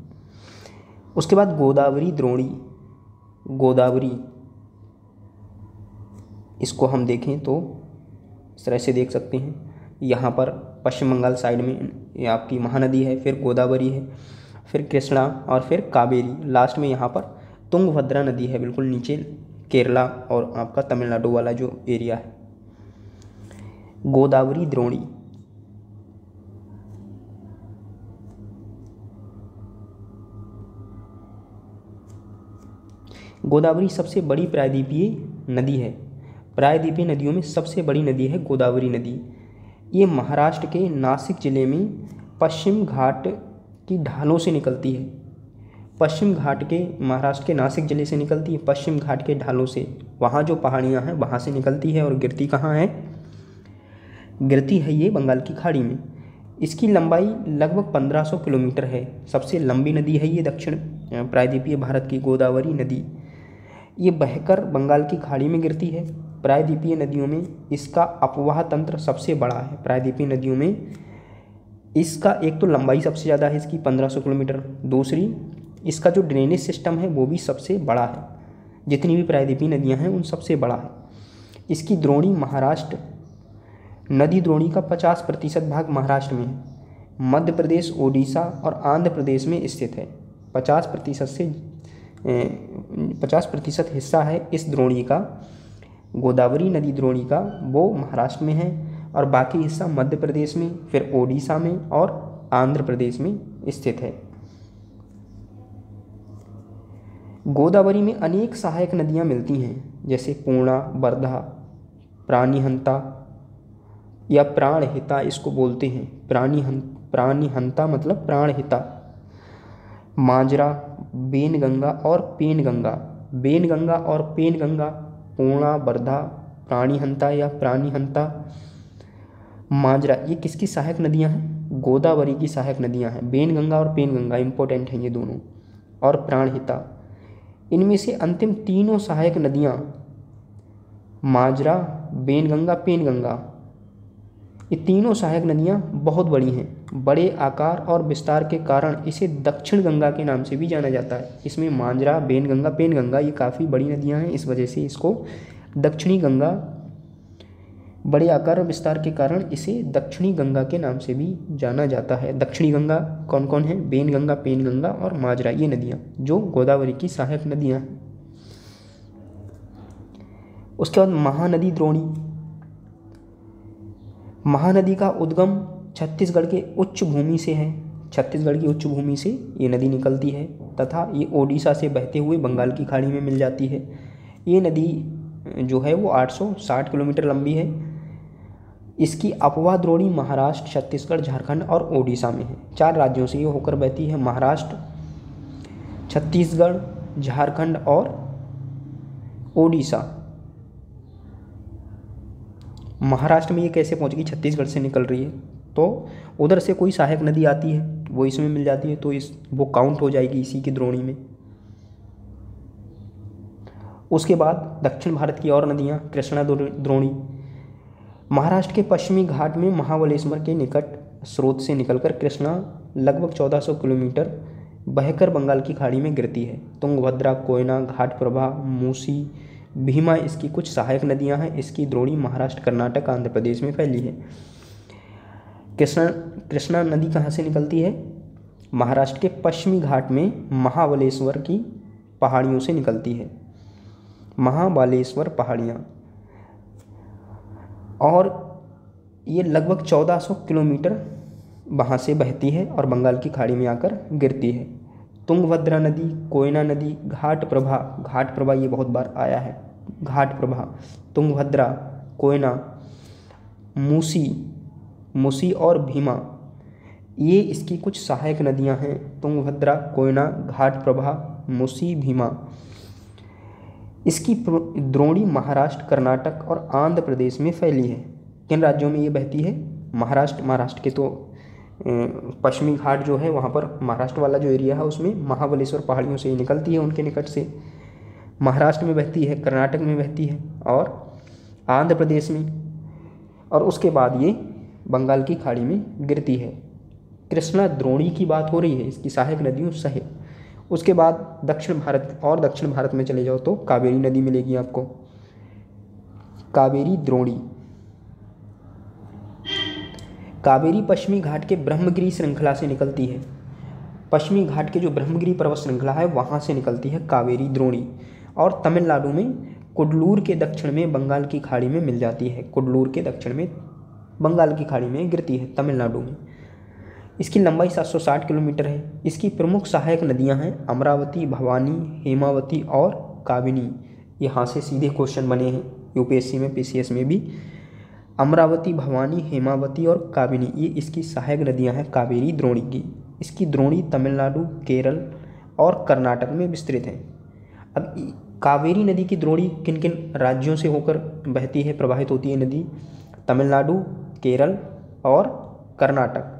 Speaker 1: उसके बाद गोदावरी द्रोणी। गोदावरी, इसको हम देखें तो इस तरह से देख सकते हैं। यहाँ पर पश्चिम बंगाल साइड में ये आपकी महानदी है, फिर गोदावरी है, फिर कृष्णा और फिर कावेरी। लास्ट में यहाँ पर तुंगभद्रा नदी है, बिल्कुल नीचे केरला और आपका तमिलनाडु वाला जो एरिया है। गोदावरी द्रोणी। गोदावरी सबसे बड़ी प्रायद्वीपीय नदी है। प्रायद्वीपीय नदियों में सबसे बड़ी नदी है गोदावरी नदी। ये महाराष्ट्र के नासिक जिले में पश्चिम घाट की ढालों से निकलती है। पश्चिम घाट के, महाराष्ट्र के नासिक जिले से निकलती है, पश्चिम घाट के ढालों से, वहाँ जो पहाड़ियाँ हैं वहाँ से निकलती है और गिरती कहाँ है? गिरती है ये बंगाल की खाड़ी में। इसकी लंबाई लगभग 1500 किलोमीटर है। सबसे लंबी नदी है ये दक्षिण प्रायद्वीपीय भारत की गोदावरी नदी। ये बहकर बंगाल की खाड़ी में गिरती है। प्रायद्वीपीय नदियों में इसका अपवाह तंत्र सबसे बड़ा है। प्रायद्वीपीय नदियों में इसका एक तो लंबाई सबसे ज़्यादा है इसकी 1500 किलोमीटर, दूसरी इसका जो ड्रेनेज सिस्टम है वो भी सबसे बड़ा है। जितनी भी प्रायद्वीपीय नदियाँ हैं उन सबसे बड़ा है। इसकी द्रोणी महाराष्ट्र, नदी द्रोणी का 50% भाग महाराष्ट्र में है। मध्य प्रदेश, ओडिशा और आंध्र प्रदेश में स्थित है। 50% हिस्सा है इस द्रोणी का, गोदावरी नदी द्रोणी का, वो महाराष्ट्र में है और बाकी हिस्सा मध्य प्रदेश में, फिर ओडिशा में और आंध्र प्रदेश में स्थित है। गोदावरी में अनेक सहायक नदियाँ मिलती हैं, जैसे पूर्णा, वर्धा, प्राणिहंता या प्राणहिता इसको बोलते हैं। प्राणिहंता मतलब प्राणहिता, मांजरा, बेनगंगा और पेनगंगा। बेनगंगा और पेनगंगा, पूर्णा, वर्धा, प्राणिहंता या प्राणिहंता, मांजरा, ये किसकी सहायक नदियां हैं? गोदावरी की सहायक नदियां हैं। बेनगंगा और पेनगंगा इंपॉर्टेंट हैं ये दोनों, और प्राणहिता। इनमें से अंतिम तीनों सहायक नदियां, मांजरा, बेनगंगा, पेनगंगा, ये तीनों सहायक नदियाँ बहुत बड़ी हैं। बड़े आकार और विस्तार के कारण इसे दक्षिण गंगा के नाम से भी जाना जाता है। इसमें मांजरा, बेनगंगा, पेनगंगा ये काफ़ी बड़ी नदियाँ हैं, इस वजह से इसको दक्षिणी गंगा, बड़े आकार और विस्तार के कारण इसे दक्षिणी गंगा के नाम से भी जाना जाता है। दक्षिणी गंगा कौन कौन है? बेनगंगा, पेनगंगा और मांजरा, ये नदियाँ जो गोदावरी की सहायक नदियाँ हैं। उसके बाद महानदी द्रोणी। महानदी का उद्गम छत्तीसगढ़ के उच्च भूमि से है। छत्तीसगढ़ की उच्च भूमि से ये नदी निकलती है तथा ये ओडिशा से बहते हुए बंगाल की खाड़ी में मिल जाती है। ये नदी जो है वो 860 किलोमीटर लंबी है। इसकी अपवाह द्रोणी महाराष्ट्र, छत्तीसगढ़, झारखंड और ओडिशा में है। 4 राज्यों से ये होकर बहती है। महाराष्ट्र, छत्तीसगढ़, झारखंड और ओडिशा। महाराष्ट्र में ये कैसे पहुंचेगी? छत्तीसगढ़ से निकल रही है, तो उधर से कोई सहायक नदी आती है वो इसमें मिल जाती है, तो वो काउंट हो जाएगी इसी की द्रोणी में। उसके बाद दक्षिण भारत की और नदियाँ, कृष्णा द्रोणी। महाराष्ट्र के पश्चिमी घाट में महाबलेश्वर के निकट स्रोत से निकलकर कृष्णा लगभग 1400 किलोमीटर बहकर बंगाल की खाड़ी में गिरती है। तुंगभद्रा, कोयना, घाटप्रभा, मूसी, भीमा इसकी कुछ सहायक नदियां हैं। इसकी द्रोणी महाराष्ट्र, कर्नाटक, आंध्र प्रदेश में फैली है। कृष्णा नदी कहाँ से निकलती है? महाराष्ट्र के पश्चिमी घाट में महाबलेश्वर की पहाड़ियों से निकलती है। महाबलेश्वर पहाड़ियाँ, और ये लगभग 1400 किलोमीटर वहाँ से बहती है और बंगाल की खाड़ी में आकर गिरती है। तुंगभद्रा नदी, कोयना नदी, घाटप्रभा ये बहुत बार आया है। घाटप्रभा, तुंगभद्रा, कोयना, मूसी और भीमा ये इसकी कुछ सहायक नदियां हैं। तुंगभद्रा, कोयना, घाटप्रभा, मूसी, भीमा। इसकी द्रोणी महाराष्ट्र, कर्नाटक और आंध्र प्रदेश में फैली है। किन राज्यों में ये बहती है? महाराष्ट्र के तो पश्चिमी घाट जो है वहाँ पर महाराष्ट्र वाला जो एरिया है उसमें महाबलेश्वर पहाड़ियों से ही निकलती है, उनके निकट से। महाराष्ट्र में बहती है, कर्नाटक में बहती है और आंध्र प्रदेश में, और उसके बाद ये बंगाल की खाड़ी में गिरती है। कृष्णा द्रोणी की बात हो रही है, इसकी सहायक नदियों सहित। उसके बाद दक्षिण भारत में चले जाओ तो कावेरी नदी मिलेगी आपको। कावेरी द्रोणी। कावेरी पश्चिमी घाट के ब्रह्मगिरी श्रृंखला से निकलती है। पश्चिमी घाट के जो ब्रह्मगिरी पर्वत श्रृंखला है वहाँ से निकलती है कावेरी द्रोणी, और तमिलनाडु में कुडलूर के दक्षिण में बंगाल की खाड़ी में मिल जाती है। कुडलूर के दक्षिण में बंगाल की खाड़ी में गिरती है तमिलनाडु में। इसकी लंबाई 760 किलोमीटर है। इसकी प्रमुख सहायक नदियाँ हैं अमरावती, भवानी, हेमावती और काबिनी। यहाँ से सीधे क्वेश्चन बने हैं यूपीएससी में, पीसीएस में भी। अमरावती, भवानी, हेमावती और काबिनी ये इसकी सहायक नदियां हैं कावेरी द्रोणी की। इसकी द्रोणी तमिलनाडु, केरल और कर्नाटक में विस्तृत है। अब कावेरी नदी की द्रोणी किन किन राज्यों से होकर बहती है, प्रवाहित होती है नदी? तमिलनाडु, केरल और कर्नाटक।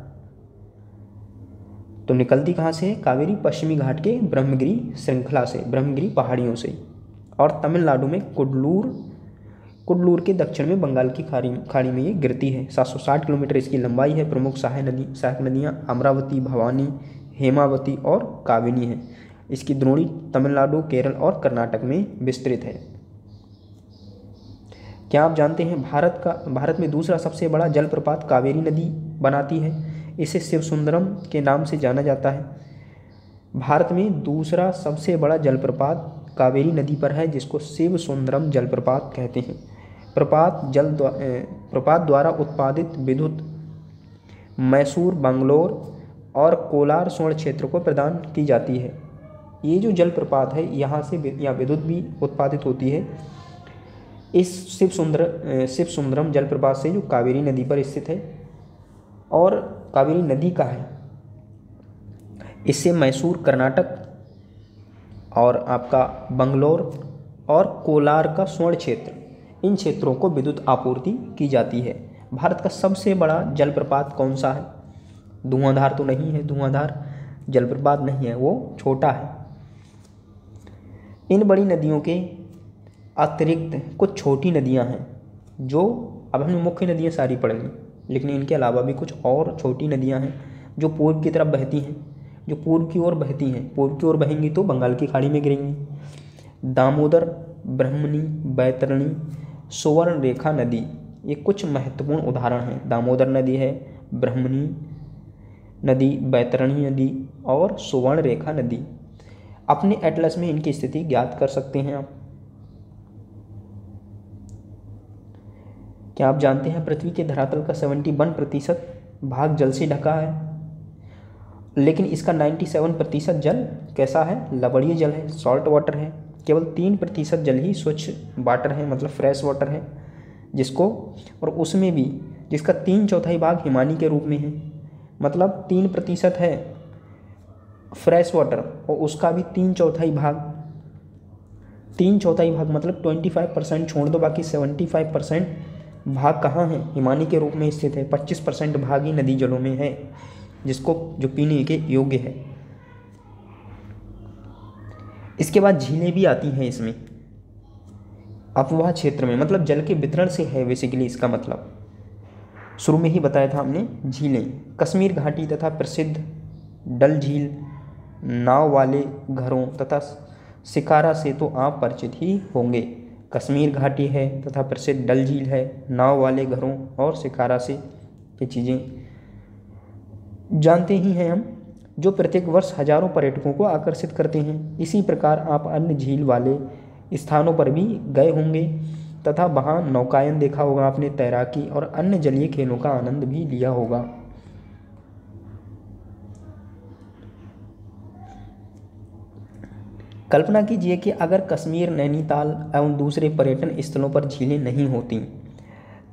Speaker 1: तो निकलती कहाँ से है? कावेरी पश्चिमी घाट के ब्रह्मगिरी श्रृंखला से, ब्रह्मगिरी पहाड़ियों से, और तमिलनाडु में कुडलूर के दक्षिण में बंगाल की खाड़ी में ये गिरती है। 760 किलोमीटर इसकी लंबाई है। प्रमुख सहायक नदियाँ अमरावती, भवानी, हेमावती और काबिनी हैं। इसकी द्रोणी तमिलनाडु, केरल और कर्नाटक में विस्तृत है। क्या आप जानते हैं भारत में दूसरा सबसे बड़ा जलप्रपात कावेरी नदी बनाती है? इसे शिवसुंदरम के नाम से जाना जाता है। भारत में दूसरा सबसे बड़ा जलप्रपात कावेरी नदी पर है, जिसको शिवसुंदरम जलप्रपात कहते हैं। प्रपात द्वारा उत्पादित विद्युत मैसूर, बंगलोर और कोलार स्वर्ण क्षेत्र को प्रदान की जाती है। ये जो जलप्रपात है यहाँ विद्युत भी उत्पादित होती है इस शिवसुंदरम जलप्रपात से, जो कावेरी नदी पर स्थित है। और कावेरी नदी का है, इससे मैसूर कर्नाटक और आपका बंगलोर और कोलार का स्वर्ण क्षेत्र, इन क्षेत्रों को विद्युत आपूर्ति की जाती है। भारत का सबसे बड़ा जलप्रपात कौन सा है? धुआंधार तो नहीं है, धुआंधार जलप्रपात नहीं है, वो छोटा है। इन बड़ी नदियों के अतिरिक्त कुछ छोटी नदियां हैं, जो अब हमने मुख्य नदियां सारी पढ़ ली, लेकिन इनके अलावा भी कुछ और छोटी नदियां हैं जो पूर्व की तरफ बहती हैं, जो पूर्व की ओर बहती हैं। पूर्व की ओर बहेंगी तो बंगाल की खाड़ी में गिरेंगी। दामोदर, ब्रह्मणी, बैतरणी, सुवर्ण रेखा नदी ये कुछ महत्वपूर्ण उदाहरण हैं। दामोदर नदी है, ब्रह्मणी नदी, बैतरणी नदी और सुवर्ण रेखा नदी। अपने एटलस में इनकी स्थिति ज्ञात कर सकते हैं आप। क्या आप जानते हैं पृथ्वी के धरातल का 71% भाग जल से ढका है, लेकिन इसका 97% जल कैसा है? लवणीय जल है, सॉल्ट वाटर है। केवल 3% जल ही स्वच्छ वाटर है, मतलब फ्रेश वाटर है, जिसको, और उसमें भी जिसका 3/4 भाग हिमानी के रूप में है। मतलब 3% है फ्रेश वाटर, और उसका भी 3/4 भाग मतलब 25% छोड़ दो, बाकी 75% भाग कहाँ है, हिमानी के रूप में स्थित है। 25% भाग ही नदी जलों में है, जिसको जो पीने के योग्य है। इसके बाद झीलें भी आती हैं इसमें, अपवाह क्षेत्र में, मतलब जल के वितरण से है बेसिकली इसका मतलब। शुरू में ही बताया था हमने, झीलें कश्मीर घाटी तथा प्रसिद्ध डल झील, नाव वाले घरों तथा शिकारा से तो आप परिचित ही होंगे। कश्मीर घाटी है तथा प्रसिद्ध डल झील है, नाव वाले घरों और शिकारा से ये चीज़ें जानते ही हैं हम, जो प्रत्येक वर्ष हजारों पर्यटकों को आकर्षित करते हैं। इसी प्रकार आप अन्य झील वाले स्थानों पर भी गए होंगे तथा वहाँ नौकायन देखा होगा आपने, तैराकी और अन्य जलीय खेलों का आनंद भी लिया होगा। कल्पना कीजिए कि अगर कश्मीर, नैनीताल एवं दूसरे पर्यटन स्थलों पर झीलें नहीं होती,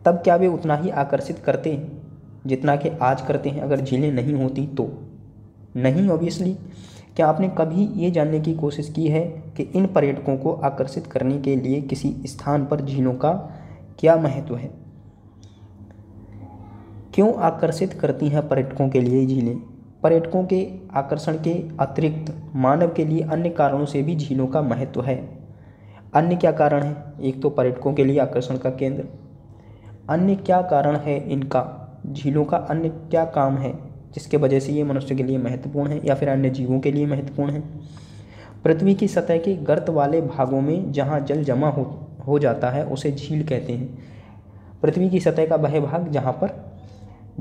Speaker 1: तब क्या वे उतना ही आकर्षित करते जितना कि आज करते हैं अगर झीलें नहीं होती तो? नहीं ऑब्वियसली। क्या आपने कभी ये जानने की कोशिश की है कि इन पर्यटकों को आकर्षित करने के लिए किसी स्थान पर झीलों का क्या महत्व है? क्यों आकर्षित करती हैं पर्यटकों के लिए झीलें? पर्यटकों के आकर्षण के अतिरिक्त मानव के लिए अन्य कारणों से भी झीलों का महत्व है। अन्य क्या कारण है? एक तो पर्यटकों के लिए आकर्षण का केंद्र, अन्य क्या कारण है इनका, झीलों का अन्य क्या काम है जिसके वजह से ये मनुष्य के लिए महत्वपूर्ण है या फिर अन्य जीवों के लिए महत्वपूर्ण है? पृथ्वी की सतह के गर्त वाले भागों में जहाँ जल जमा हो जाता है उसे झील कहते हैं। पृथ्वी की सतह का वह भाग जहाँ पर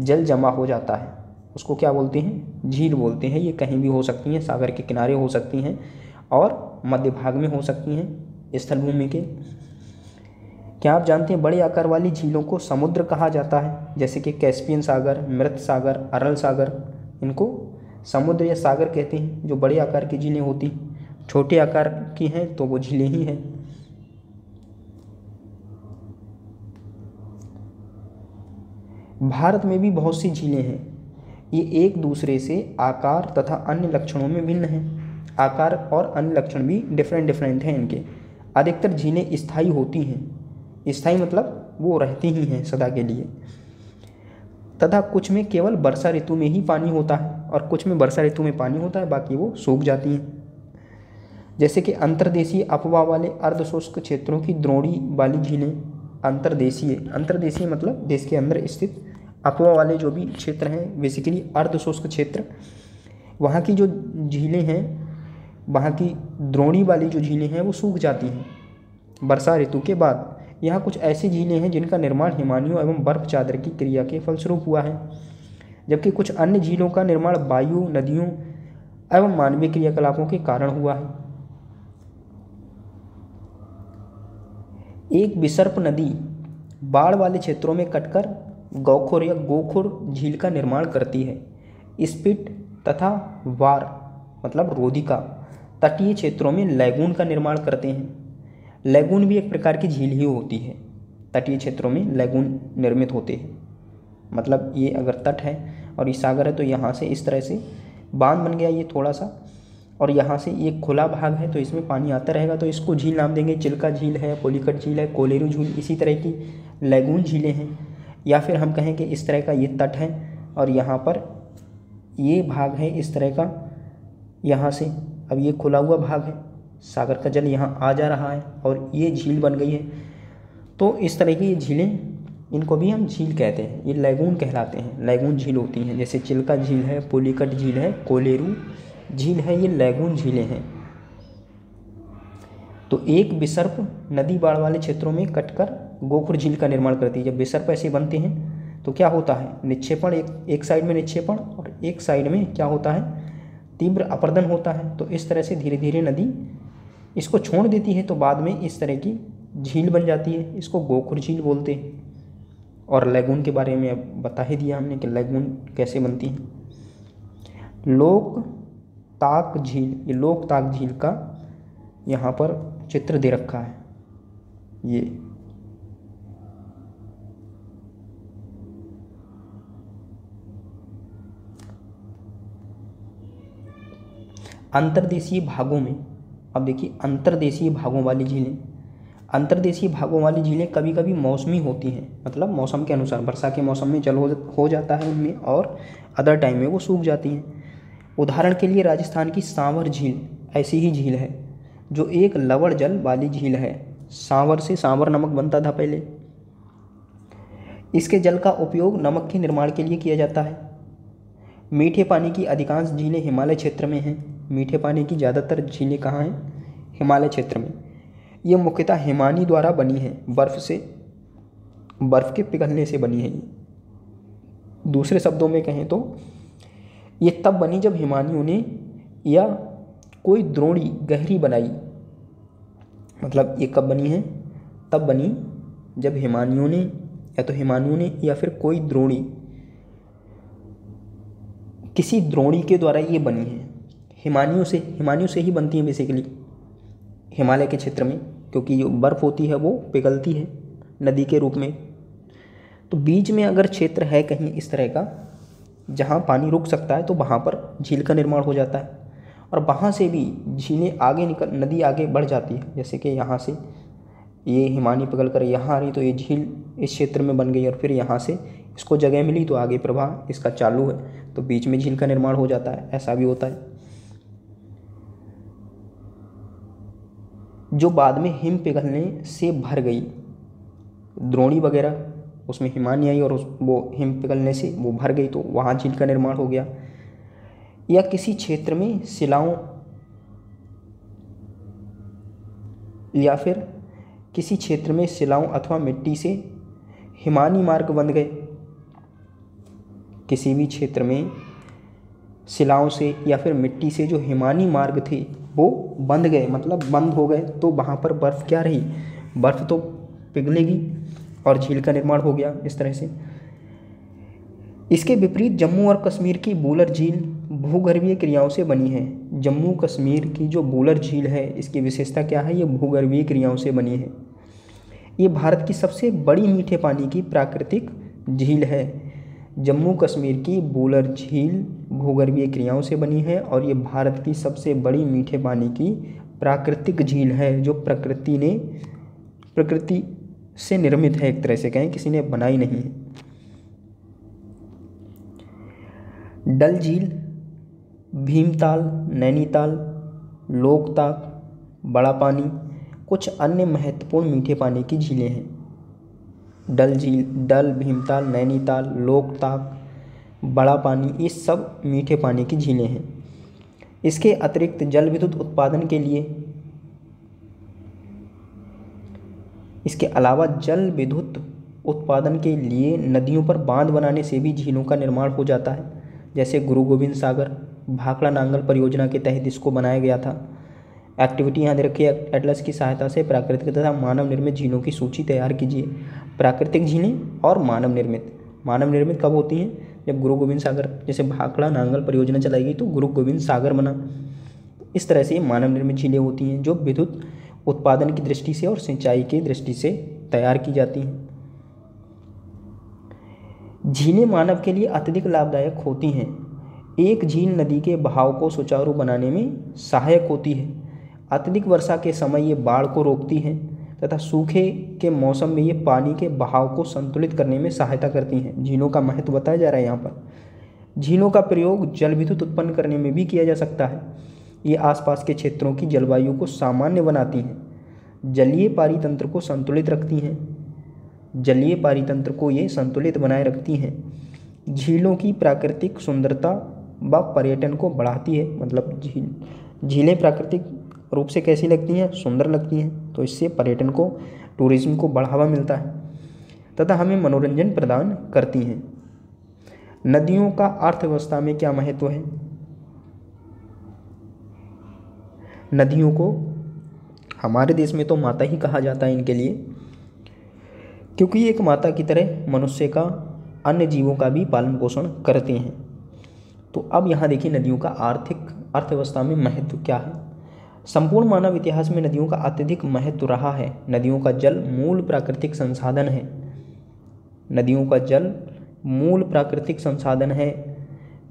Speaker 1: जल जमा हो जाता है उसको क्या बोलते हैं? झील बोलते हैं। ये कहीं भी हो सकती हैं, सागर के किनारे हो सकती हैं और मध्य भाग में हो सकती हैं स्थल भूमि के। क्या आप जानते हैं बड़े आकार वाली झीलों को समुद्र कहा जाता है, जैसे कि कैस्पियन सागर, मृत सागर, अरल सागर, इनको समुद्र या सागर कहते हैं जो बड़े आकार की झीलें होती। छोटे आकार की हैं तो वो झीलें ही हैं। भारत में भी बहुत सी झीलें हैं। ये एक दूसरे से आकार तथा अन्य लक्षणों में भिन्न हैं। आकार और अन्य लक्षण भी डिफरेंट हैं इनके। अधिकतर झीलें स्थायी होती हैं। स्थायी मतलब वो रहती ही हैं सदा के लिए, तथा कुछ में केवल वर्षा ऋतु में ही पानी होता है और कुछ में वर्षा ऋतु में पानी होता है, बाकी वो सूख जाती हैं। जैसे कि अंतर्देशीय अपवाह वाले अर्धशुष्क क्षेत्रों की द्रोणी वाली झीलें। अंतर्देशीय मतलब देश के अंदर स्थित, अपवाह वाले जो भी क्षेत्र हैं बेसिकली अर्धशुष्क क्षेत्र, वहाँ की जो झीलें हैं, वहाँ की द्रोणी वाली जो झीलें हैं वो सूख जाती हैं वर्षा ऋतु के बाद। यहाँ कुछ ऐसी झीलें हैं जिनका निर्माण हिमानियों एवं बर्फ चादर की क्रिया के फलस्वरूप हुआ है, जबकि कुछ अन्य झीलों का निर्माण वायु, नदियों एवं मानवीय क्रियाकलापों के कारण हुआ है। एक विसर्प नदी बाढ़ वाले क्षेत्रों में कटकर गौखुर या गोखुर झील का निर्माण करती है। स्पिट तथा वार मतलब रोधिका तटीय क्षेत्रों में लैगून का निर्माण करते हैं। लैगून भी एक प्रकार की झील ही होती है। तटीय क्षेत्रों में लैगून निर्मित होते हैं, मतलब ये अगर तट है और ये सागर है तो यहाँ से इस तरह से बांध बन गया ये थोड़ा सा, और यहाँ से ये खुला भाग है तो इसमें पानी आता रहेगा, तो इसको झील नाम देंगे। चिल्का झील है, पोलिकट झील है, कोलेरू झील, इसी तरह की लैगून झीलें हैं। या फिर हम कहें कि इस तरह का ये तट है और यहाँ पर ये भाग है इस तरह का, यहाँ से अब ये खुला हुआ भाग है, सागर का जल यहाँ आ जा रहा है और ये झील बन गई है। तो इस तरह की ये झीलें, इनको भी हम झील कहते हैं, ये लैगून कहलाते हैं, लैगून झील होती हैं। जैसे चिल्का झील है, पोलिकट झील है, कोलेरू झील है, ये लैगून झीलें हैं। तो एक विसर्प नदी बाढ़ वाले क्षेत्रों में कटकर गोखुर झील का निर्माण करती है। जब विसर्प ऐसे बनते हैं तो क्या होता है, निक्षेपण, एक साइड में निक्षेपण और एक साइड में क्या होता है, तीव्र अपर्दन होता है। तो इस तरह से धीरे धीरे नदी इसको छोड़ देती है, तो बाद में इस तरह की झील बन जाती है। इसको गोखुर झील बोलते हैं। और लैगून के बारे में अब बता ही दिया हमने कि लैगून कैसे बनती है। लोकताक झील, ये लोकताक झील का यहाँ पर चित्र दे रखा है। ये अंतर्देशीय भागों में, अब देखिए अंतर्देशीय भागों वाली झीलें, अंतर्देशीय भागों वाली झीलें कभी कभी मौसमी होती हैं, मतलब मौसम के अनुसार, वर्षा के मौसम में जल हो जाता है उनमें और अदर टाइम में वो सूख जाती हैं। उदाहरण के लिए राजस्थान की सांवर झील ऐसी ही झील है जो एक लवण जल वाली झील है। सांवर से सांवर नमक बनता था पहले। इसके जल का उपयोग नमक के निर्माण के लिए किया जाता है। मीठे पानी की अधिकांश झीलें हिमालय क्षेत्र में हैं। मीठे पानी की ज़्यादातर झीलें कहाँ हैं? हिमालय क्षेत्र में। ये मुख्यतः हिमानी द्वारा बनी है, बर्फ़ के पिघलने से बनी है ये। दूसरे शब्दों में कहें तो ये तब बनी जब हिमानियों ने या कोई द्रोणी गहरी बनाई, मतलब ये कब बनी है? तब बनी जब हिमानियों ने या फिर कोई द्रोणी, किसी द्रोणी के द्वारा ये बनी है। हिमानियों से ही बनती है बेसिकली हिमालय के क्षेत्र में, क्योंकि जो बर्फ़ होती है वो पिघलती है नदी के रूप में। तो बीच में अगर क्षेत्र है कहीं इस तरह का जहाँ पानी रुक सकता है तो वहाँ पर झील का निर्माण हो जाता है, और वहाँ से भी झीलें आगे नदी आगे बढ़ जाती है। जैसे कि यहाँ से ये हिमानी पिघल कर यहाँ आ रही तो ये झील इस क्षेत्र में बन गई, और फिर यहाँ से इसको जगह मिली तो आगे प्रवाह इसका चालू है, तो बीच में झील का निर्माण हो जाता है। ऐसा भी होता है। जो बाद में हिम पिघलने से भर गई, द्रोणी वगैरह उसमें हिमानी आई और वो हिम पिघलने से वो भर गई तो वहाँ झील का निर्माण हो गया। या किसी क्षेत्र में शिलाओं अथवा मिट्टी से हिमानी मार्ग बन गए। किसी भी क्षेत्र में शिलाओं से या फिर मिट्टी से जो हिमानी मार्ग थे वो बंध गए, मतलब बंद हो गए, तो वहाँ पर बर्फ़ क्या रही? बर्फ़ तो पिघलेगी और झील का निर्माण हो गया इस तरह से। इसके विपरीत जम्मू और कश्मीर की बूलर झील भूगर्भीय क्रियाओं से बनी है। जम्मू कश्मीर की जो बूलर झील है इसकी विशेषता क्या है? ये भूगर्भीय क्रियाओं से बनी है। ये भारत की सबसे बड़ी मीठे पानी की प्राकृतिक झील है। जम्मू कश्मीर की बूलर झील भूगर्भीय क्रियाओं से बनी है और ये भारत की सबसे बड़ी मीठे पानी की प्राकृतिक झील है, जो प्रकृति से निर्मित है, एक तरह से कहें, किसी ने बनाई नहीं है। डल झील, भीमताल, नैनीताल, लोकताक, बड़ा पानी कुछ अन्य महत्वपूर्ण मीठे पानी की झीलें हैं। डल झील, भीमताल, नैनीताल, लोकताक, बड़ा पानी, ये सब मीठे पानी की झीलें हैं। इसके अतिरिक्त जल विद्युत उत्पादन के लिए, इसके अलावा जल विद्युत उत्पादन के लिए नदियों पर बांध बनाने से भी झीलों का निर्माण हो जाता है। जैसे गुरु गोविंद सागर भाखड़ा नांगल परियोजना के तहत इसको बनाया गया था। एक्टिविटी यहाँ दे रखी है, एटलस की सहायता से प्राकृतिक तथा मानव निर्मित झीलों की सूची तैयार कीजिए। प्राकृतिक झीलें और मानव निर्मित कब होती हैं? जब गुरु गोविंद सागर, जैसे भाखड़ा नांगल परियोजना चलाई गई तो गुरु गोविंद सागर बना। इस तरह से मानव निर्मित झीलें होती हैं जो विद्युत उत्पादन की दृष्टि से और सिंचाई की दृष्टि से तैयार की जाती हैं। झीलें मानव के लिए अत्यधिक लाभदायक होती हैं। एक झील नदी के बहाव को सुचारू बनाने में सहायक होती है। अत्यधिक वर्षा के समय ये बाढ़ को रोकती हैं तथा सूखे के मौसम में ये पानी के बहाव को संतुलित करने में सहायता करती हैं। झीलों का महत्व बताया जा रहा है यहाँ पर। झीलों का प्रयोग जल विद्युत उत्पन्न करने में भी किया जा सकता है। ये आसपास के क्षेत्रों की जलवायु को सामान्य बनाती हैं। जलीय पारितंत्र को संतुलित रखती हैं। जलीय पारितंत्र को ये संतुलित बनाए रखती हैं। झीलों की प्राकृतिक सुंदरता व पर्यटन को बढ़ाती है। मतलब झीलें प्राकृतिक रूप से कैसी लगती हैं? सुंदर लगती हैं, तो इससे पर्यटन को, टूरिज्म को बढ़ावा मिलता है तथा हमें मनोरंजन प्रदान करती हैं। नदियों का अर्थव्यवस्था में क्या महत्व है? नदियों को हमारे देश में तो माता ही कहा जाता है इनके लिए, क्योंकि ये एक माता की तरह मनुष्य का, अन्य जीवों का भी पालन पोषण करते हैं। तो अब यहाँ देखिए नदियों का आर्थिक अर्थव्यवस्था में महत्व क्या है। संपूर्ण मानव इतिहास में नदियों का अत्यधिक महत्व रहा है। नदियों का जल मूल प्राकृतिक संसाधन है। नदियों का जल मूल प्राकृतिक संसाधन है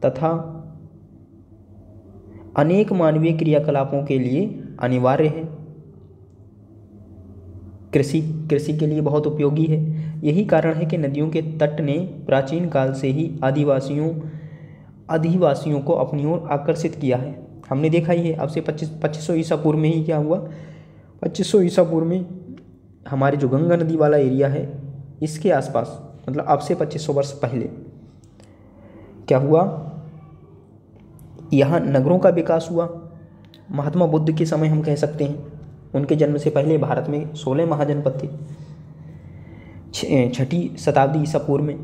Speaker 1: तथा अनेक मानवीय क्रियाकलापों के लिए अनिवार्य है। कृषि के लिए बहुत उपयोगी है। यही कारण है कि नदियों के तट ने प्राचीन काल से ही अधिवासियों को अपनी ओर आकर्षित किया है। हमने देखा ही है, अब से 2500 ईसा पूर्व में ही क्या हुआ, 2500 ईसा पूर्व में हमारे जो गंगा नदी वाला एरिया है इसके आसपास, मतलब अब से 2500 वर्ष पहले क्या हुआ, यहाँ नगरों का विकास हुआ। महात्मा बुद्ध के समय हम कह सकते हैं, उनके जन्म से पहले भारत में 16 महाजनपद थे। 6ठी शताब्दी ईसा पूर्व में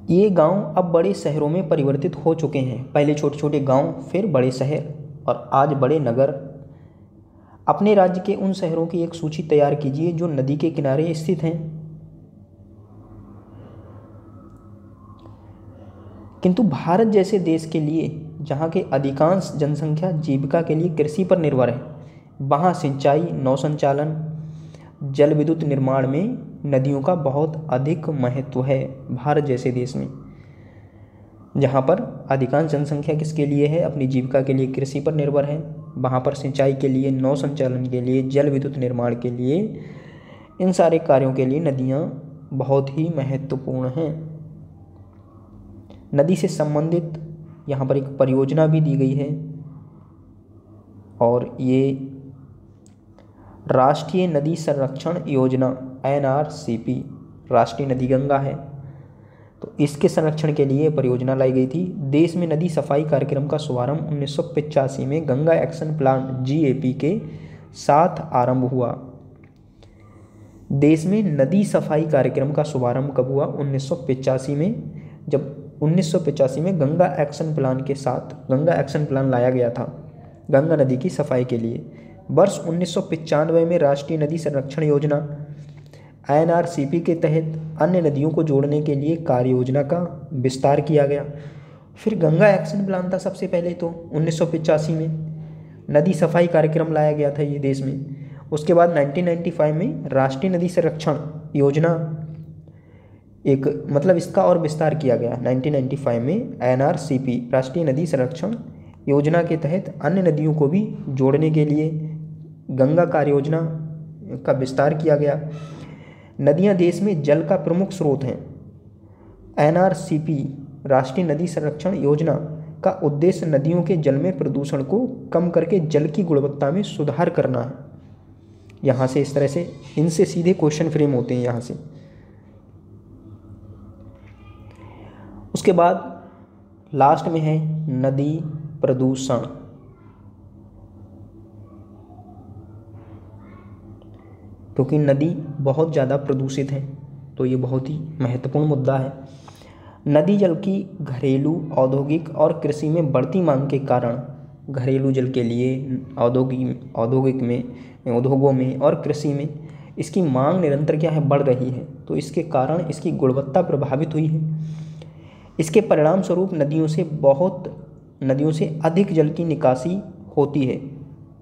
Speaker 1: ये गांव अब बड़े शहरों में परिवर्तित हो चुके हैं। पहले छोटे छोटे गांव, फिर बड़े शहर और आज बड़े नगर। अपने राज्य के उन शहरों की एक सूची तैयार कीजिए जो नदी के किनारे स्थित हैं। किंतु भारत जैसे देश के लिए, जहाँ के अधिकांश जनसंख्या जीविका के लिए कृषि पर निर्भर है, वहाँ सिंचाई, नौ संचालन, जल विद्युत निर्माण में नदियों का बहुत अधिक महत्व है। भारत जैसे देश में, जहाँ पर अधिकांश जनसंख्या किसके लिए है, अपनी जीविका के लिए कृषि पर निर्भर है, वहाँ पर सिंचाई के लिए, नौ संचालन के लिए, जल विद्युत निर्माण के लिए, इन सारे कार्यों के लिए नदियाँ बहुत ही महत्वपूर्ण हैं। नदी से संबंधित यहाँ पर एक परियोजना भी दी गई है और ये राष्ट्रीय नदी संरक्षण योजना NRCP, राष्ट्रीय नदी गंगा है, तो इसके संरक्षण के लिए परियोजना लाई गई थी। देश में नदी सफाई कार्यक्रम का शुभारंभ 1985 में गंगा एक्शन प्लान GAP के साथ आरंभ हुआ। देश में नदी सफाई कार्यक्रम का शुभारंभ कब हुआ, 1985 में, जब 1985 में गंगा एक्शन प्लान के साथ गंगा एक्शन प्लान लाया गया था गंगा नदी की सफाई के लिए। वर्ष 1995 में राष्ट्रीय नदी संरक्षण योजना NRCP के तहत अन्य नदियों को जोड़ने के लिए कार्य योजना का विस्तार किया गया। फिर गंगा एक्शन प्लान था सबसे पहले, तो 1985 में नदी सफाई कार्यक्रम लाया गया था ये देश में। उसके बाद 1995 में राष्ट्रीय नदी संरक्षण योजना, एक मतलब इसका और विस्तार किया गया। 1995 में NRCP, राष्ट्रीय नदी संरक्षण योजना के तहत अन्य नदियों को भी जोड़ने के लिए गंगा कार्य योजना का विस्तार किया गया। नदियां देश में जल का प्रमुख स्रोत हैं। NRCP, राष्ट्रीय नदी संरक्षण योजना का उद्देश्य नदियों के जल में प्रदूषण को कम करके जल की गुणवत्ता में सुधार करना है। यहाँ से इस तरह से इनसे सीधे क्वेश्चन फ्रेम होते हैं यहाँ से। उसके बाद लास्ट में है नदी प्रदूषण। क्योंकि नदी बहुत ज़्यादा प्रदूषित है, तो ये बहुत ही महत्वपूर्ण मुद्दा है। नदी जल की घरेलू, औद्योगिक और कृषि में बढ़ती मांग के कारण घरेलू जल के लिए उद्योगों में और कृषि में इसकी मांग निरंतर क्या है, बढ़ रही है। तो इसके कारण इसकी गुणवत्ता प्रभावित हुई है। इसके परिणाम स्वरूप नदियों से अधिक जल की निकासी होती है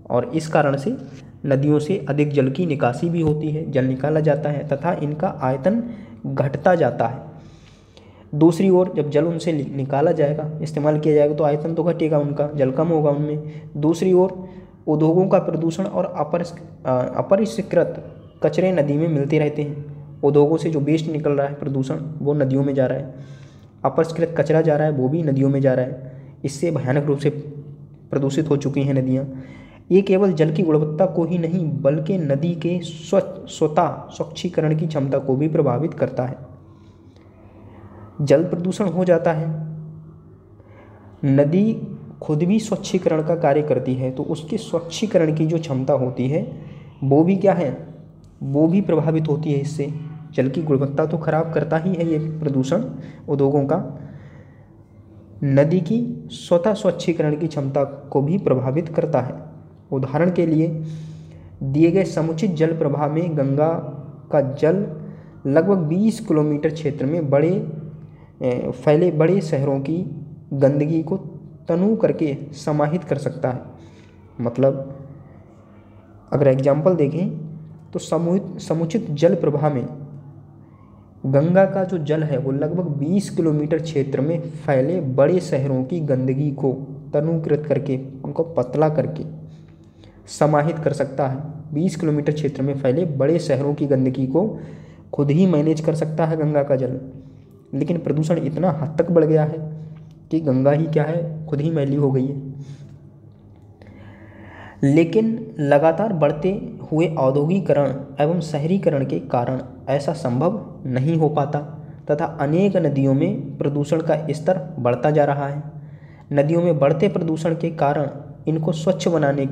Speaker 1: और इस कारण से नदियों से अधिक जल की निकासी भी होती है, जल निकाला जाता है तथा इनका आयतन घटता जाता है। दूसरी ओर जब जल उनसे निकाला जाएगा, इस्तेमाल किया जाएगा, तो आयतन तो घटेगा उनका, जल कम होगा उनमें। दूसरी ओर उद्योगों का प्रदूषण और अपरिष्कृत कचरे नदी में मिलते रहते हैं। उद्योगों से जो वेस्ट निकल रहा है प्रदूषण, वो नदियों में जा रहा है। अपरिष्कृत कचरा जा रहा है, वो भी नदियों में जा रहा है। इससे भयानक रूप से प्रदूषित हो चुकी हैं नदियाँ। ये केवल जल की गुणवत्ता को ही नहीं बल्कि नदी के स्वतः स्वच्छीकरण की क्षमता को भी प्रभावित करता है। जल प्रदूषण हो जाता है, नदी खुद भी स्वच्छीकरण का कार्य करती है, तो उसके स्वच्छीकरण की जो क्षमता होती है वो भी क्या है, वो भी प्रभावित होती है। इससे जल की गुणवत्ता तो खराब करता ही है ये प्रदूषण उद्योगों का, नदी की स्वतः स्वच्छीकरण की क्षमता को भी प्रभावित करता है। उदाहरण के लिए दिए गए समुचित जल प्रवाह में गंगा का जल लगभग 20 किलोमीटर क्षेत्र में फैले बड़े शहरों की गंदगी को तनु करके समाहित कर सकता है। मतलब अगर एग्जाम्पल देखें तो समुचित जल प्रवाह में गंगा का जो जल है वो लगभग 20 किलोमीटर क्षेत्र में फैले बड़े शहरों की गंदगी को तनुकृत करके, उनको पतला करके समाहित कर सकता है। 20 किलोमीटर क्षेत्र में फैले बड़े शहरों की गंदगी को खुद ही मैनेज कर सकता है गंगा का जल। लेकिन प्रदूषण इतना हद तक बढ़ गया है कि गंगा ही क्या है, खुद ही मैली हो गई है। लेकिन लगातार बढ़ते हुए औद्योगिकरण एवं शहरीकरण के कारण ऐसा संभव नहीं हो पाता तथा अनेक नदियों में प्रदूषण का स्तर बढ़ता जा रहा है। नदियों में बढ़ते प्रदूषण के कारण इनको स्वच्छ बनाने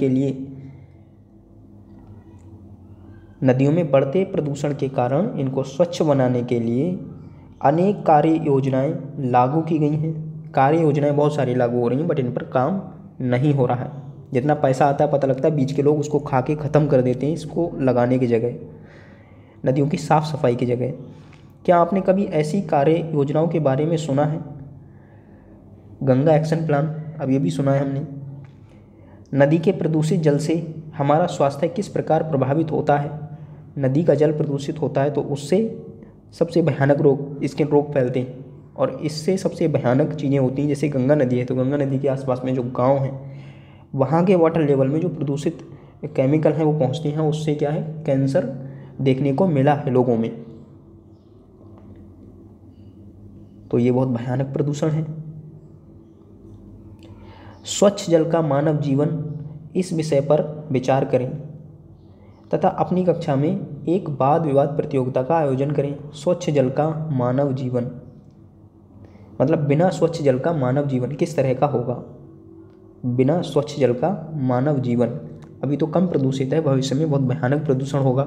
Speaker 1: के लिए अनेक कार्य योजनाएं लागू की गई हैं। कार्य योजनाएं बहुत सारी लागू हो रही हैं, बट इन पर काम नहीं हो रहा है। जितना पैसा आता है पता लगता है बीच के लोग उसको खा के ख़त्म कर देते हैं, इसको लगाने की जगह, नदियों की साफ़ सफाई की जगह। क्या आपने कभी ऐसी कार्य योजनाओं के बारे में सुना है? गंगा एक्शन प्लान, अब ये भी सुना है हमने। नदी के प्रदूषित जल से हमारा स्वास्थ्य किस प्रकार प्रभावित होता है? नदी का जल प्रदूषित होता है तो उससे सबसे भयानक रोग, स्किन रोग फैलते हैं और इससे सबसे भयानक चीज़ें होती हैं। जैसे गंगा नदी है तो गंगा नदी के आसपास में जो गांव हैं वहाँ के वाटर लेवल में जो प्रदूषित केमिकल हैं वो पहुँचते हैं, उससे क्या है, कैंसर देखने को मिला है लोगों में। तो ये बहुत भयानक प्रदूषण है। स्वच्छ जल का मानव जीवन, इस विषय पर विचार करें तथा अपनी कक्षा में एक वाद विवाद प्रतियोगिता का आयोजन करें। स्वच्छ जल का मानव जीवन मतलब बिना स्वच्छ जल का मानव जीवन किस तरह का होगा? बिना स्वच्छ जल का मानव जीवन अभी तो कम प्रदूषित है, भविष्य में बहुत भयानक प्रदूषण होगा।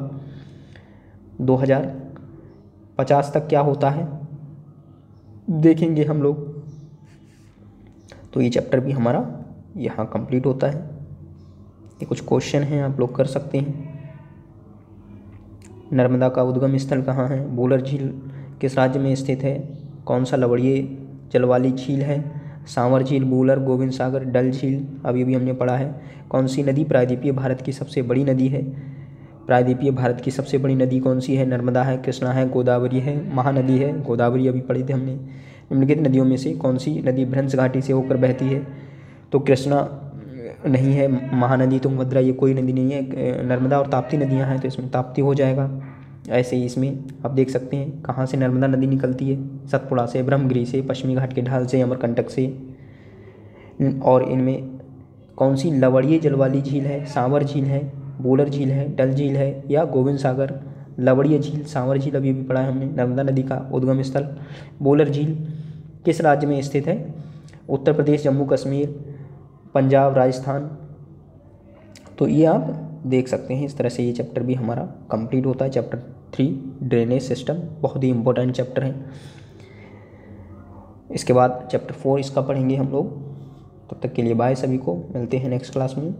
Speaker 1: 2050 तक क्या होता है देखेंगे हम लोग। तो ये चैप्टर भी हमारा यहाँ कंप्लीट होता है। ये कुछ क्वेश्चन हैं, आप लोग कर सकते हैं। नर्मदा का उद्गम स्थल कहाँ है? वूलर झील किस राज्य में स्थित है? कौन सा लवणीय जल वाली झील है? सांवर झील, वूलर, गोविंद सागर, डल झील अभी भी हमने पढ़ा है। कौन सी नदी प्रायद्वीपीय भारत की सबसे बड़ी नदी है? प्रायद्वीपीय भारत की सबसे बड़ी नदी कौन सी है? नर्मदा है, कृष्णा है, गोदावरी है, महानदी है। गोदावरी अभी पढ़ी थी हमने। निम्नलिखित नदियों में से कौन सी नदी भ्रंश घाटी से होकर बहती है? तो कृष्णा नहीं है, महानदी, तुंगभद्रा ये कोई नदी नहीं है। नर्मदा और ताप्ती नदियाँ हैं तो इसमें ताप्ती हो जाएगा। ऐसे ही इसमें आप देख सकते हैं कहाँ से नर्मदा नदी निकलती है, सतपुड़ा से, ब्रह्मगिरी से, पश्चिमी घाट के ढाल से, अमरकंटक से। और इनमें कौन सी लवणीय जल वाली झील है? सांवर झील है, वूलर झील है, डल झील है या गोविंद सागर। लवणीय झील, सांवर झील अभी भी पढ़ा है हमने। नर्मदा नदी का उद्गम स्थल वूलर झील किस राज्य में स्थित है? उत्तर प्रदेश, जम्मू कश्मीर, पंजाब, राजस्थान। तो ये आप देख सकते हैं। इस तरह से ये चैप्टर भी हमारा कंप्लीट होता है। चैप्टर 3 ड्रेनेज सिस्टम बहुत ही इम्पोर्टेंट चैप्टर है। इसके बाद चैप्टर 4 इसका पढ़ेंगे हम लोग। तब तक के लिए बाय सभी को, मिलते हैं नेक्स्ट क्लास में।